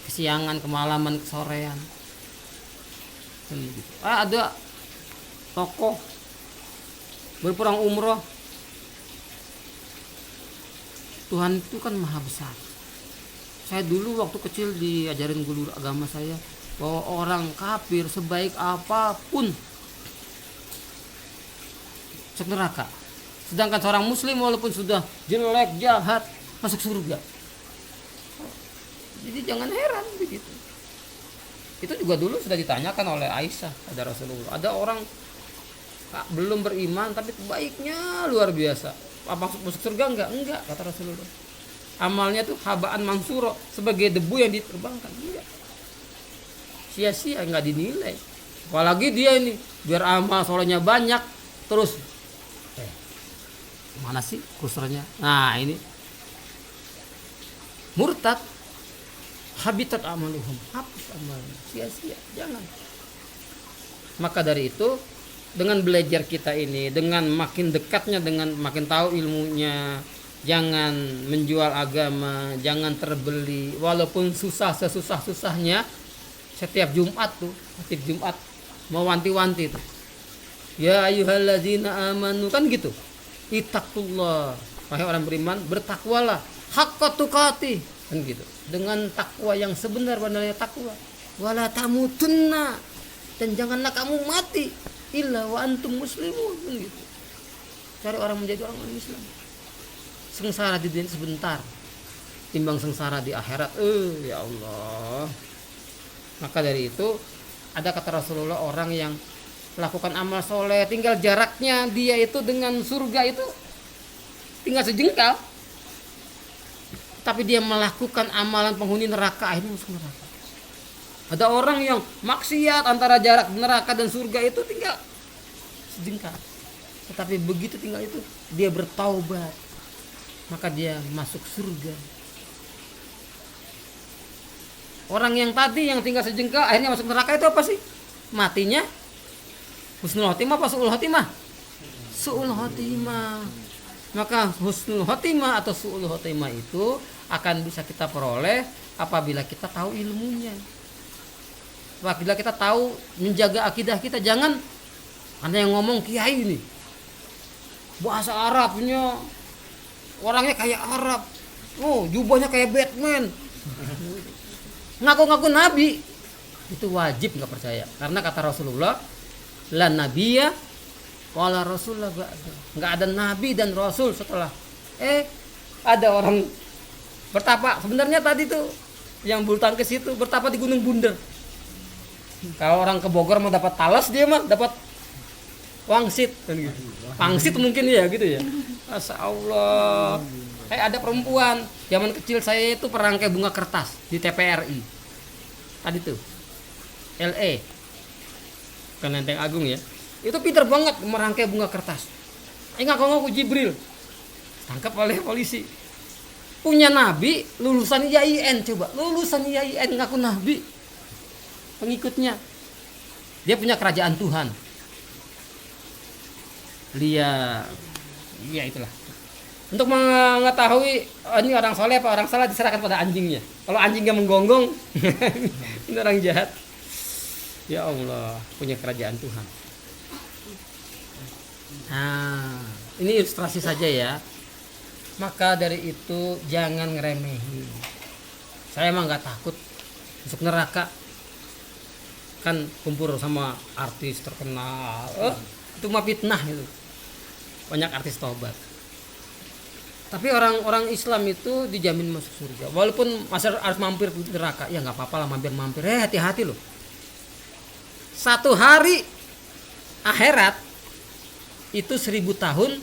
kesiangan, kemalaman, kesorean. Gitu. Ada tokoh berperang umroh. Tuhan itu kan maha besar. Saya dulu waktu kecil diajarin guru agama saya bahwa orang kafir sebaik apapun neraka, sedangkan seorang muslim walaupun sudah jelek, jahat, masuk surga. Jadi jangan heran begitu. Itu juga dulu sudah ditanyakan oleh Aisyah pada Rasulullah. Ada orang belum beriman tapi baiknya luar biasa, apa masuk surga? Enggak, kata Rasulullah. Amalnya tuh habaan mansuro, sebagai debu yang diterbangkan. Enggak, sia-sia, enggak dinilai. Apalagi dia ini biar amal solehnya banyak, terus mana sih kursornya? Nah ini murtad, habitat amaluhum, hapus amalnya, sia-sia, jangan. Maka dari itu, dengan belajar kita ini, dengan makin dekatnya, dengan makin tahu ilmunya, jangan menjual agama, jangan terbeli, walaupun susah, sesusah-susahnya. Setiap Jumat tuh, setiap Jumat mau wanti-wanti tuh, ya ayyuhalladzina amanu, kan gitu. Ittaqullah, wahai orang beriman, bertakwalah, haqqa tuqatih, kan gitu. Dengan takwa yang sebenar-benarnya takwa. Wala tamutunna, dan janganlah kamu mati illa wa antum muslimun, kan gitu. Cari orang menjadi orang Islam. Sengsara di dunia sebentar, timbang sengsara di akhirat. Ya Allah. Maka dari itu ada kata Rasulullah, orang yang lakukan amal soleh, tinggal jaraknya dia itu dengan surga itu tinggal sejengkal, tapi dia melakukan amalan penghuni neraka, akhirnya masuk neraka. Ada orang yang maksiat, antara jarak neraka dan surga itu tinggal sejengkal, tetapi begitu tinggal itu dia bertaubat, maka dia masuk surga. Orang yang tadi yang tinggal sejengkal akhirnya masuk neraka itu apa sih? Matinya husnul khotimah apa su'ul khotimah? Su'ul khotimah. Maka husnul khotimah atau su'ul khotimah itu akan bisa kita peroleh apabila kita tahu ilmunya. Apabila kita tahu menjaga akidah kita. Jangan ada yang ngomong kiai ini bahasa Arabnya, orangnya kayak Arab, jubahnya kayak Batman, ngaku-ngaku nabi. Itu wajib nggak percaya, karena kata Rasulullah, la nabiyya wala rasulullah ba'da. Enggak ada nabi dan rasul setelah. Ada orang Bertapa. Sebenarnya tadi tuh yang bulu tangkis itu bertapa di Gunung Bunder. Kalau orang ke Bogor mau dapat talas, dia mah dapat wangsit kan gitu. Pangsit mungkin ya gitu ya. Masya Allah. Ada perempuan zaman kecil saya itu perangkai bunga kertas di TPRI. Tadi tuh LE kan Lenteng Agung ya. Itu pintar banget merangkai bunga kertas. Ngaku-ngaku Jibril. Tangkap oleh polisi. Punya nabi lulusan IAIN, coba. Lulusan IAIN ngaku nabi. Pengikutnya. Dia punya kerajaan Tuhan. Dia ya itulah. Untuk mengetahui ini orang soleh apa orang salah diserahkan pada anjingnya. Kalau anjingnya menggonggong, ini orang jahat. Ya Allah, punya kerajaan Tuhan. Nah, ini ilustrasi saja ya. Maka dari itu jangan ngeremehin. Saya emang nggak takut masuk neraka. Kan kumpul sama artis terkenal. Itu mah fitnah itu. Banyak artis tobat. Tapi orang-orang Islam itu dijamin masuk surga. Walaupun masih harus mampir di neraka, ya nggak apa-apa lah mampir-mampir. Hati-hati loh. Satu hari akhirat itu 1000 tahun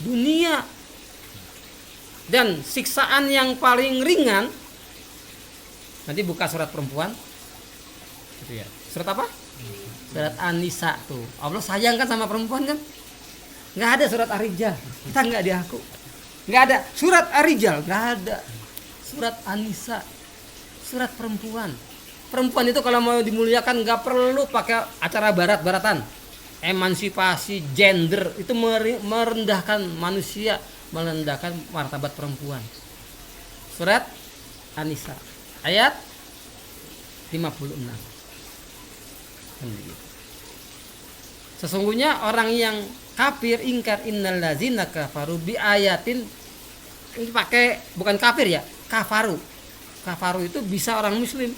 dunia. Dan siksaan yang paling ringan, nanti buka surat perempuan, gitu ya. Surat apa? Surat An-Nisa tuh. Allah sayang kan sama perempuan kan? Nggak ada surat Ar-Rijal, kita nggak diaku. Nggak ada surat Ar-Rijal, nggak ada. Surat An-Nisa, surat perempuan. Perempuan itu kalau mau dimuliakan nggak perlu pakai acara barat-baratan. Emansipasi gender itu merendahkan manusia, merendahkan martabat perempuan. Surat An-Nisa ayat 56. Sesungguhnya orang yang kafir ingkar innallazina kafaru bi ayatin, ini pakai bukan kafir ya, kafaru. Kafaru itu bisa orang muslim.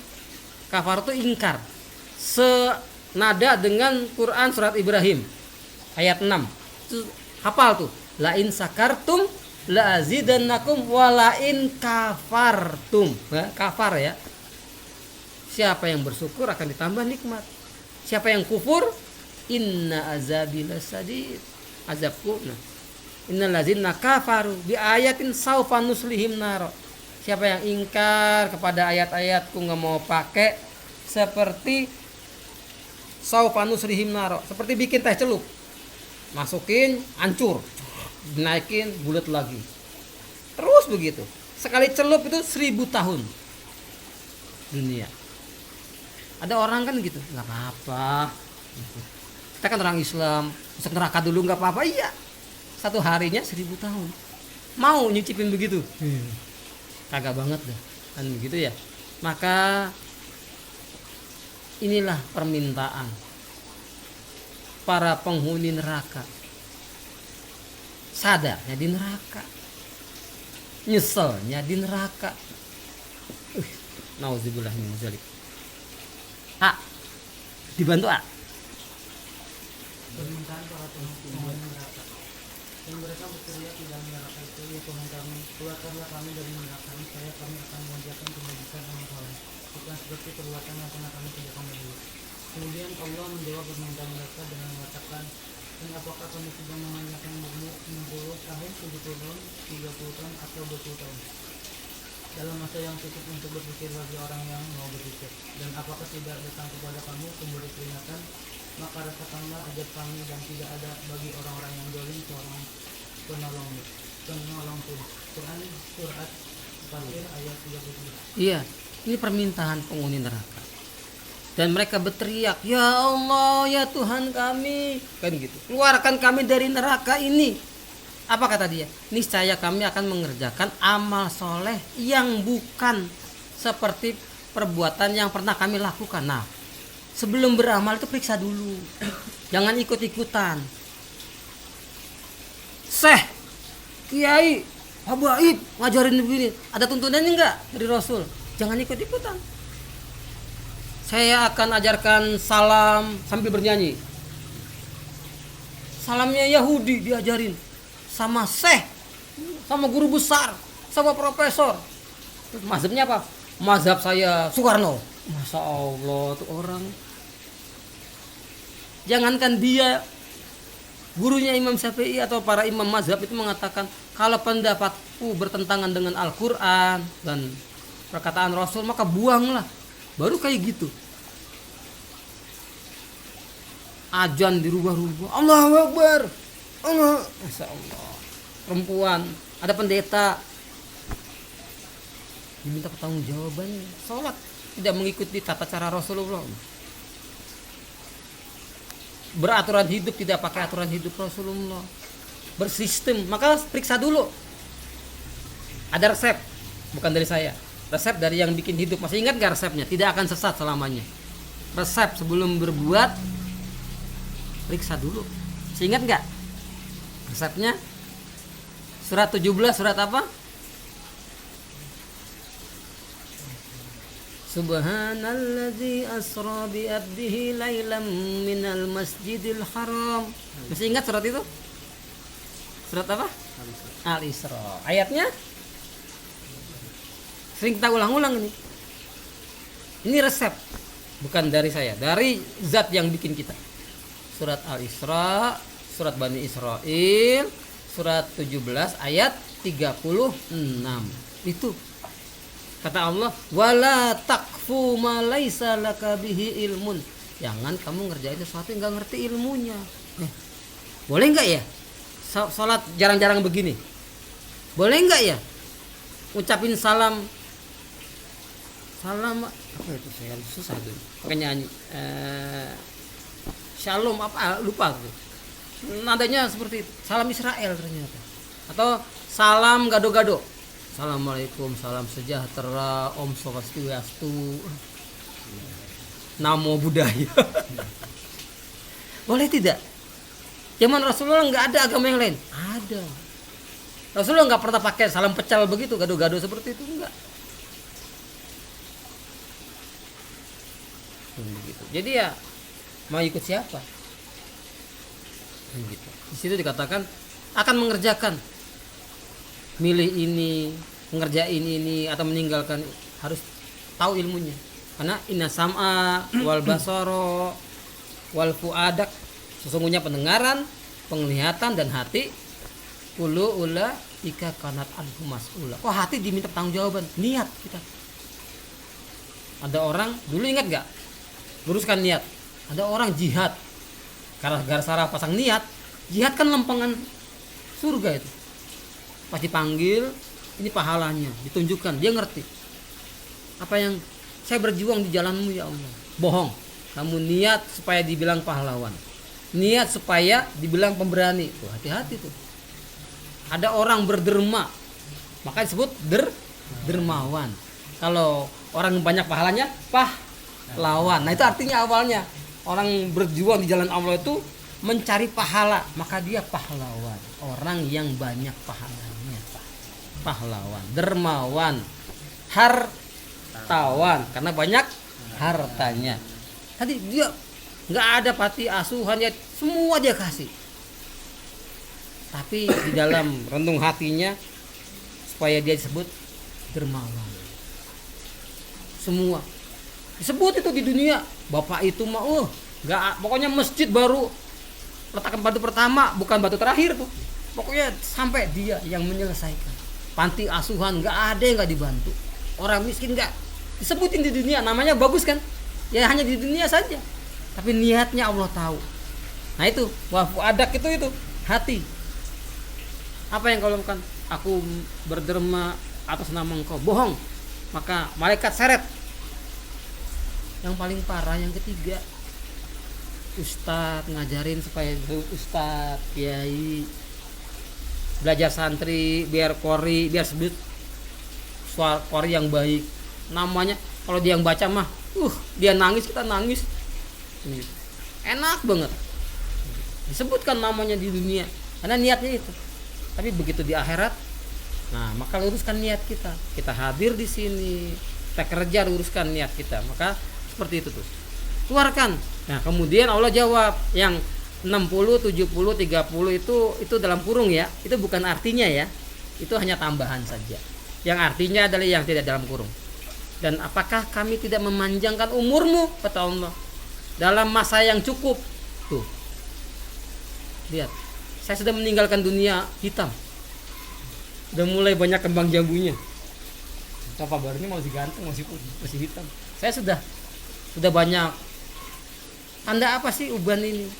Kafaru itu ingkar. Senada dengan Quran surat Ibrahim ayat 6. Itu hafal tuh. La in sakartum la azidannakum wa la in kafartum. Kafar ya. Siapa yang bersyukur akan ditambah nikmat. Siapa yang kufur, inna azabi lasadid. Azabku. Innal ladzina kafaru bi ayatin saufa nuslihim nar. Siapa yang ingkar kepada ayat-ayatku, nggak mau pakai, seperti saufa nuslihim nar, seperti bikin teh celup. Masukin, hancur. Naikin, bulat lagi. Terus begitu. Sekali celup itu 1000 tahun dunia. Ada orang kan gitu, nggak apa-apa. Kita kan orang Islam, masuk neraka dulu nggak apa-apa. Iya, satu harinya 1000 tahun. Mau nyicipin begitu? Kagak banget dah, kan begitu ya. Maka inilah permintaan para penghuni neraka. Sadarnya di neraka, nyeselnya di neraka. Nauzubillah min dzalik. Dibantu Permintaan para penghuni neraka. Dan mereka berteriak di dalam neraka itu, ya Tuhan kami, keluarkanlah kami dari neraka ini, saya kami akan mengerjakan kebajikan amal soleh, bukan seperti perbuatan yang pernah kami kerjakan dulu. Kemudian Allah menjawab permintaan mereka dengan mengatakan, dan apakah kami sudah menanyakan umurmu 60 tahun, 70 tahun, 30 tahun, atau 20 tahun? Dalam masa yang cukup untuk berpikir bagi orang yang mau berpikir. Dan apakah tidak datang kepada kamu pemberi peringatan? Maka rasakanlah azab kami, dan tidak ada bagi orang-orang yang zalim seorang penolong pun. Quran surat Fatir ayat 33. Iya, ini permintaan penghuni neraka. Dan mereka berteriak, ya Allah, ya Tuhan kami, kan gitu. Keluarkan kami dari neraka ini. Apa kata dia? Niscaya kami akan mengerjakan amal soleh yang bukan seperti perbuatan yang pernah kami lakukan. Nah, sebelum beramal itu periksa dulu. Jangan ikut-ikutan. Syekh, kiai, habaib ngajarin begini, ada tuntunannya enggak dari Rasul? Jangan ikut-ikutan. Saya akan ajarkan salam sambil bernyanyi. Salamnya Yahudi diajarin sama syekh, sama guru besar, sama profesor. Terus mazhabnya apa? Mazhab saya Soekarno. Masya Allah tuh orang. Jangankan dia, gurunya Imam Syafi'i atau para imam mazhab itu mengatakan kalau pendapatku bertentangan dengan Al-Quran dan perkataan Rasul maka buanglah. Baru kayak gitu. Azan dirubah-rubah. Allahu Akbar. Allah. Masya Allah. Perempuan, ada pendeta diminta pertanggungjawaban. Sholat tidak mengikuti tata cara Rasulullah. Beraturan hidup tidak pakai aturan hidup Rasulullah. Bersistem, maka periksa dulu. Ada resep, bukan dari saya. Resep dari yang bikin hidup. Masih ingat gak resepnya? Tidak akan sesat selamanya. Resep sebelum berbuat, periksa dulu. Masih ingat gak? Resepnya surat 17, surat apa? Subhanalladzi asra bi abdihi lailam minal masjidil haram. Masih ingat surat itu? Surat apa? Al-Isra. Ayatnya sering kita ulang-ulang ini. Ini resep, bukan dari saya, dari zat yang bikin kita. Surat Al-Isra, surat Bani Israil, surat 17 ayat 36. Itu kata Allah, wala takfu ma laisa laka bihi ilmun. Jangan kamu ngerjain sesuatu yang enggak ngerti ilmunya. Boleh enggak ya? Salat jarang-jarang begini. Boleh enggak ya? Ucapin salam apa itu, saya susah tuh. Pakai nyanyi. Shalom apa lupa tuh. Nadanya seperti itu. Salam Israel ternyata. Atau salam gado-gado. Assalamualaikum, salam sejahtera, Om Swastiastu, Namo Buddhaya. Boleh tidak? Zaman Rasulullah nggak ada agama yang lain. Ada. Rasulullah nggak pernah pakai salam pecel begitu, gado-gado seperti itu enggak. Begitu. Jadi ya mau ikut siapa? Begitu. Di situ dikatakan akan mengerjakan. Milih ini, ngerjain ini atau meninggalkan, harus tahu ilmunya. Karena inna sam'a wal basara wal fuadak, sesungguhnya pendengaran, penglihatan dan hati, kullu ulaika kanat anhu mas'ula. Oh, hati diminta pertanggungjawaban, niat kita. Ada orang dulu ingat gak? Luruskan niat. Ada orang jihad. Gara-gara pasang niat, jihad kan lempengan surga itu. Pas dipanggil, ini pahalanya ditunjukkan, dia ngerti apa yang saya berjuang di jalanmu ya Allah. Bohong, kamu niat supaya dibilang pahlawan, niat supaya dibilang pemberani. Tuh, hati-hati tuh. Ada orang berderma, maka disebut dermawan. Kalau orang banyak pahalanya pahlawan. Nah itu artinya awalnya orang berjuang di jalan Allah itu mencari pahala, maka dia pahlawan. Orang yang banyak pahalanya, pahlawan. Dermawan, hartawan, karena banyak hartanya. Tadi dia nggak ada pati asuhan, ya semua dia kasih. Tapi di dalam renung hatinya supaya dia disebut dermawan. Semua disebut itu di dunia. Bapak itu mah nggak, pokoknya masjid baru letakkan batu pertama, bukan batu terakhir tuh. Pokoknya sampai dia yang menyelesaikan. Panti asuhan nggak ada yang nggak dibantu. Orang miskin nggak disebutin di dunia, namanya bagus kan? Ya hanya di dunia saja. Tapi niatnya Allah tahu. Nah itu wafu adak itu hati. Apa yang kau lakukan? Aku berderma atas nama Engkau. Bohong. Maka malaikat seret. Yang paling parah yang ketiga, ustadz ngajarin supaya ustadz, kiai, belajar santri biar qori, biar sebut suara qori yang baik. Namanya kalau dia yang baca mah, dia nangis, kita nangis. Enak banget. Disebutkan namanya di dunia karena niatnya itu. Tapi begitu di akhirat, nah maka luruskan niat kita. Kita hadir di sini, kita kerja, luruskan niat kita. Maka seperti itu tuh. Keluarkan. Nah, kemudian Allah jawab yang 60, 70, 30 itu dalam kurung ya. Itu bukan artinya ya. Itu hanya tambahan saja. yang artinya adalah yang tidak dalam kurung. Dan apakah kami tidak memanjangkan umurmu, kata Allah, dalam masa yang cukup? Tuh, lihat, saya sudah meninggalkan dunia hitam, udah mulai banyak kembang jambunya. Pak Baru ini masih ganteng, masih hitam. Saya sudah banyak. Anda apa sih uban ini?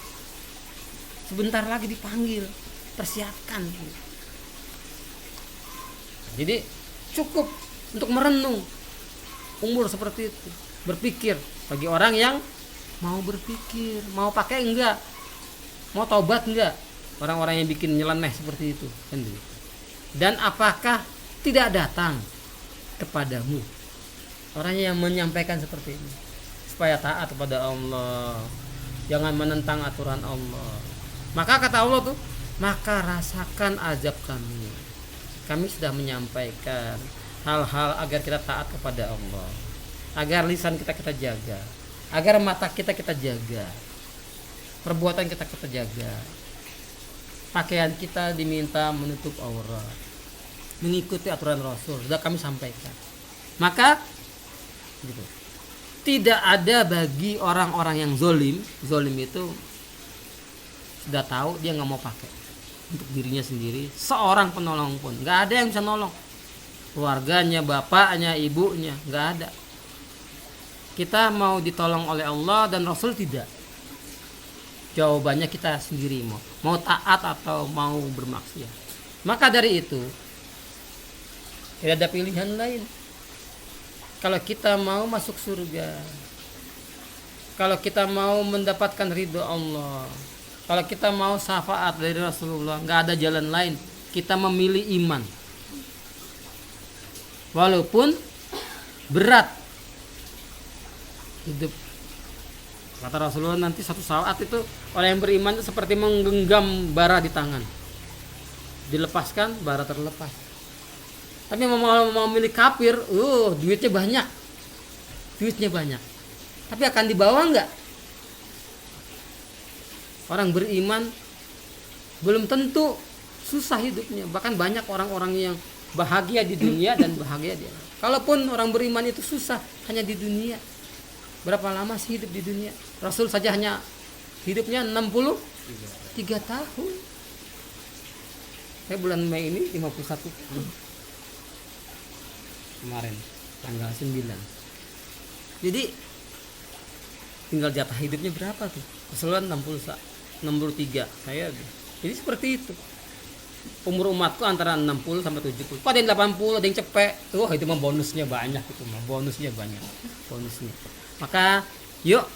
Sebentar lagi dipanggil, persiapkan. Jadi cukup untuk merenung umur seperti itu, berpikir bagi orang yang mau berpikir, mau pakai enggak, mau taubat enggak, orang-orang yang bikin nyeleneh seperti itu kan gitu. Dan apakah tidak datang kepadamu orang yang menyampaikan seperti ini supaya taat kepada Allah, jangan menentang aturan Allah. Maka kata Allah tuh, maka rasakan azab kami. Kami sudah menyampaikan hal-hal agar kita taat kepada Allah, agar lisan kita jaga, agar mata kita jaga, perbuatan kita jaga, pakaian kita diminta menutup aurat, mengikuti aturan Rasul. Sudah kami sampaikan. Maka gitu, tidak ada bagi orang-orang yang zolim itu sudah tahu dia nggak mau pakai untuk dirinya sendiri, seorang penolong pun nggak ada yang bisa nolong. Keluarganya, bapaknya, ibunya, nggak ada. Kita mau ditolong oleh Allah dan Rasul tidak. Jawabannya kita sendiri, mau taat atau mau bermaksiat. Maka dari itu tidak ada pilihan lain. Kalau kita mau masuk surga, kalau kita mau mendapatkan ridho Allah, kalau kita mau syafaat dari Rasulullah, nggak ada jalan lain. Kita memilih iman. Walaupun berat hidup, kata Rasulullah, nanti satu saat itu orang yang beriman itu seperti menggenggam bara di tangan, dilepaskan bara terlepas. Tapi mau milih kafir, duitnya banyak, tapi akan dibawa nggak? Orang beriman belum tentu susah hidupnya, bahkan banyak orang-orang yang bahagia di dunia dan bahagia di akhirat. Kalaupun orang beriman itu susah hanya di dunia, berapa lama sih hidup di dunia? Rasul saja hanya hidupnya 63 tahun. Saya bulan Mei ini 51 kemarin tanggal 9. Jadi tinggal jatah hidupnya berapa tuh? Keseluruhan 63. Saya jadi seperti itu. Umur umatku antara 60 sampai 70. Kok ada yang 80, ada yang cepet. Itu mah bonusnya banyak, bonusnya. Maka yuk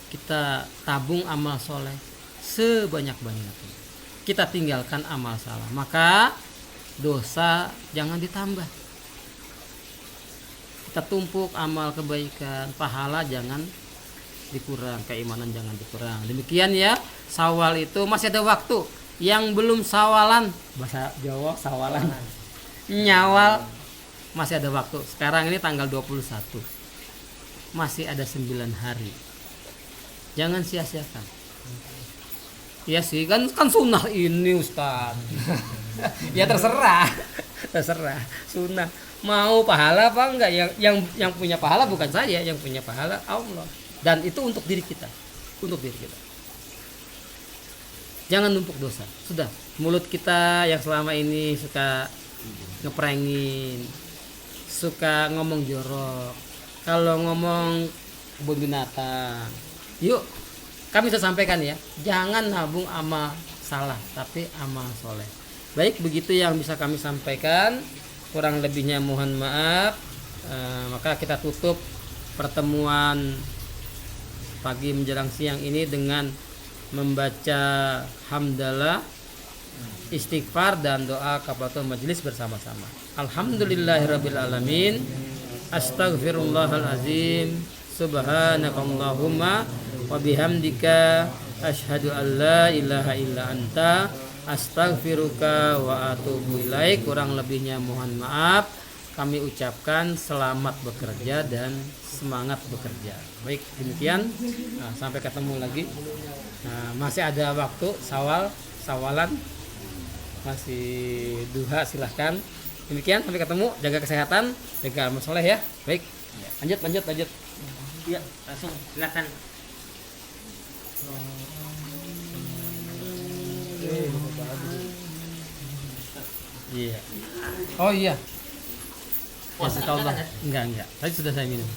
kita tabung amal soleh sebanyak-banyaknya. Kita tinggalkan amal salah. Maka dosa jangan ditambah. Kita tumpuk amal kebaikan, pahala jangan dikurang, keimanan jangan dikurang. Demikian ya, Syawal itu masih ada waktu. Yang belum sawalan, bahasa Jawa sawalan, nyawal, masih ada waktu. Sekarang ini tanggal 21, masih ada 9 hari. Jangan sia-siakan. Iya sih, kan sunnah ini Ustaz. Ya terserah sunnah. Mau pahala apa enggak? Yang punya pahala bukan saya, yang punya pahala Allah. Dan itu untuk diri kita, Jangan numpuk dosa. Sudah, mulut kita yang selama ini suka ngeprengin, suka ngomong jorok, kalau ngomong kebun binatang, yuk kami sudah sampaikan ya, jangan nabung amal salah, tapi amal soleh. Baik, begitu yang bisa kami sampaikan. Kurang lebihnya mohon maaf. Maka kita tutup pertemuan pagi menjelang siang ini dengan membaca hamdalah, istighfar dan doa kafaratul majelis bersama-sama. Alhamdulillahirabbil alamin. Astaghfirullahalazim. Subhanakallahumma wa bihamdika asyhadu an la ilaha illa anta astaghfiruka wa atubu ilaik. Kurang lebihnya mohon maaf. Kami ucapkan selamat bekerja dan semangat bekerja. Baik, demikian. Sampai ketemu lagi. Masih ada waktu sawalan, masih duha, silahkan. Demikian, sampai ketemu, jaga kesehatan, jaga amal soleh ya. Baik, lanjut. Iya, langsung silakan. Iya. Oh iya. Puasa Masya Allah. kan? Enggak. Tadi sudah saya minum.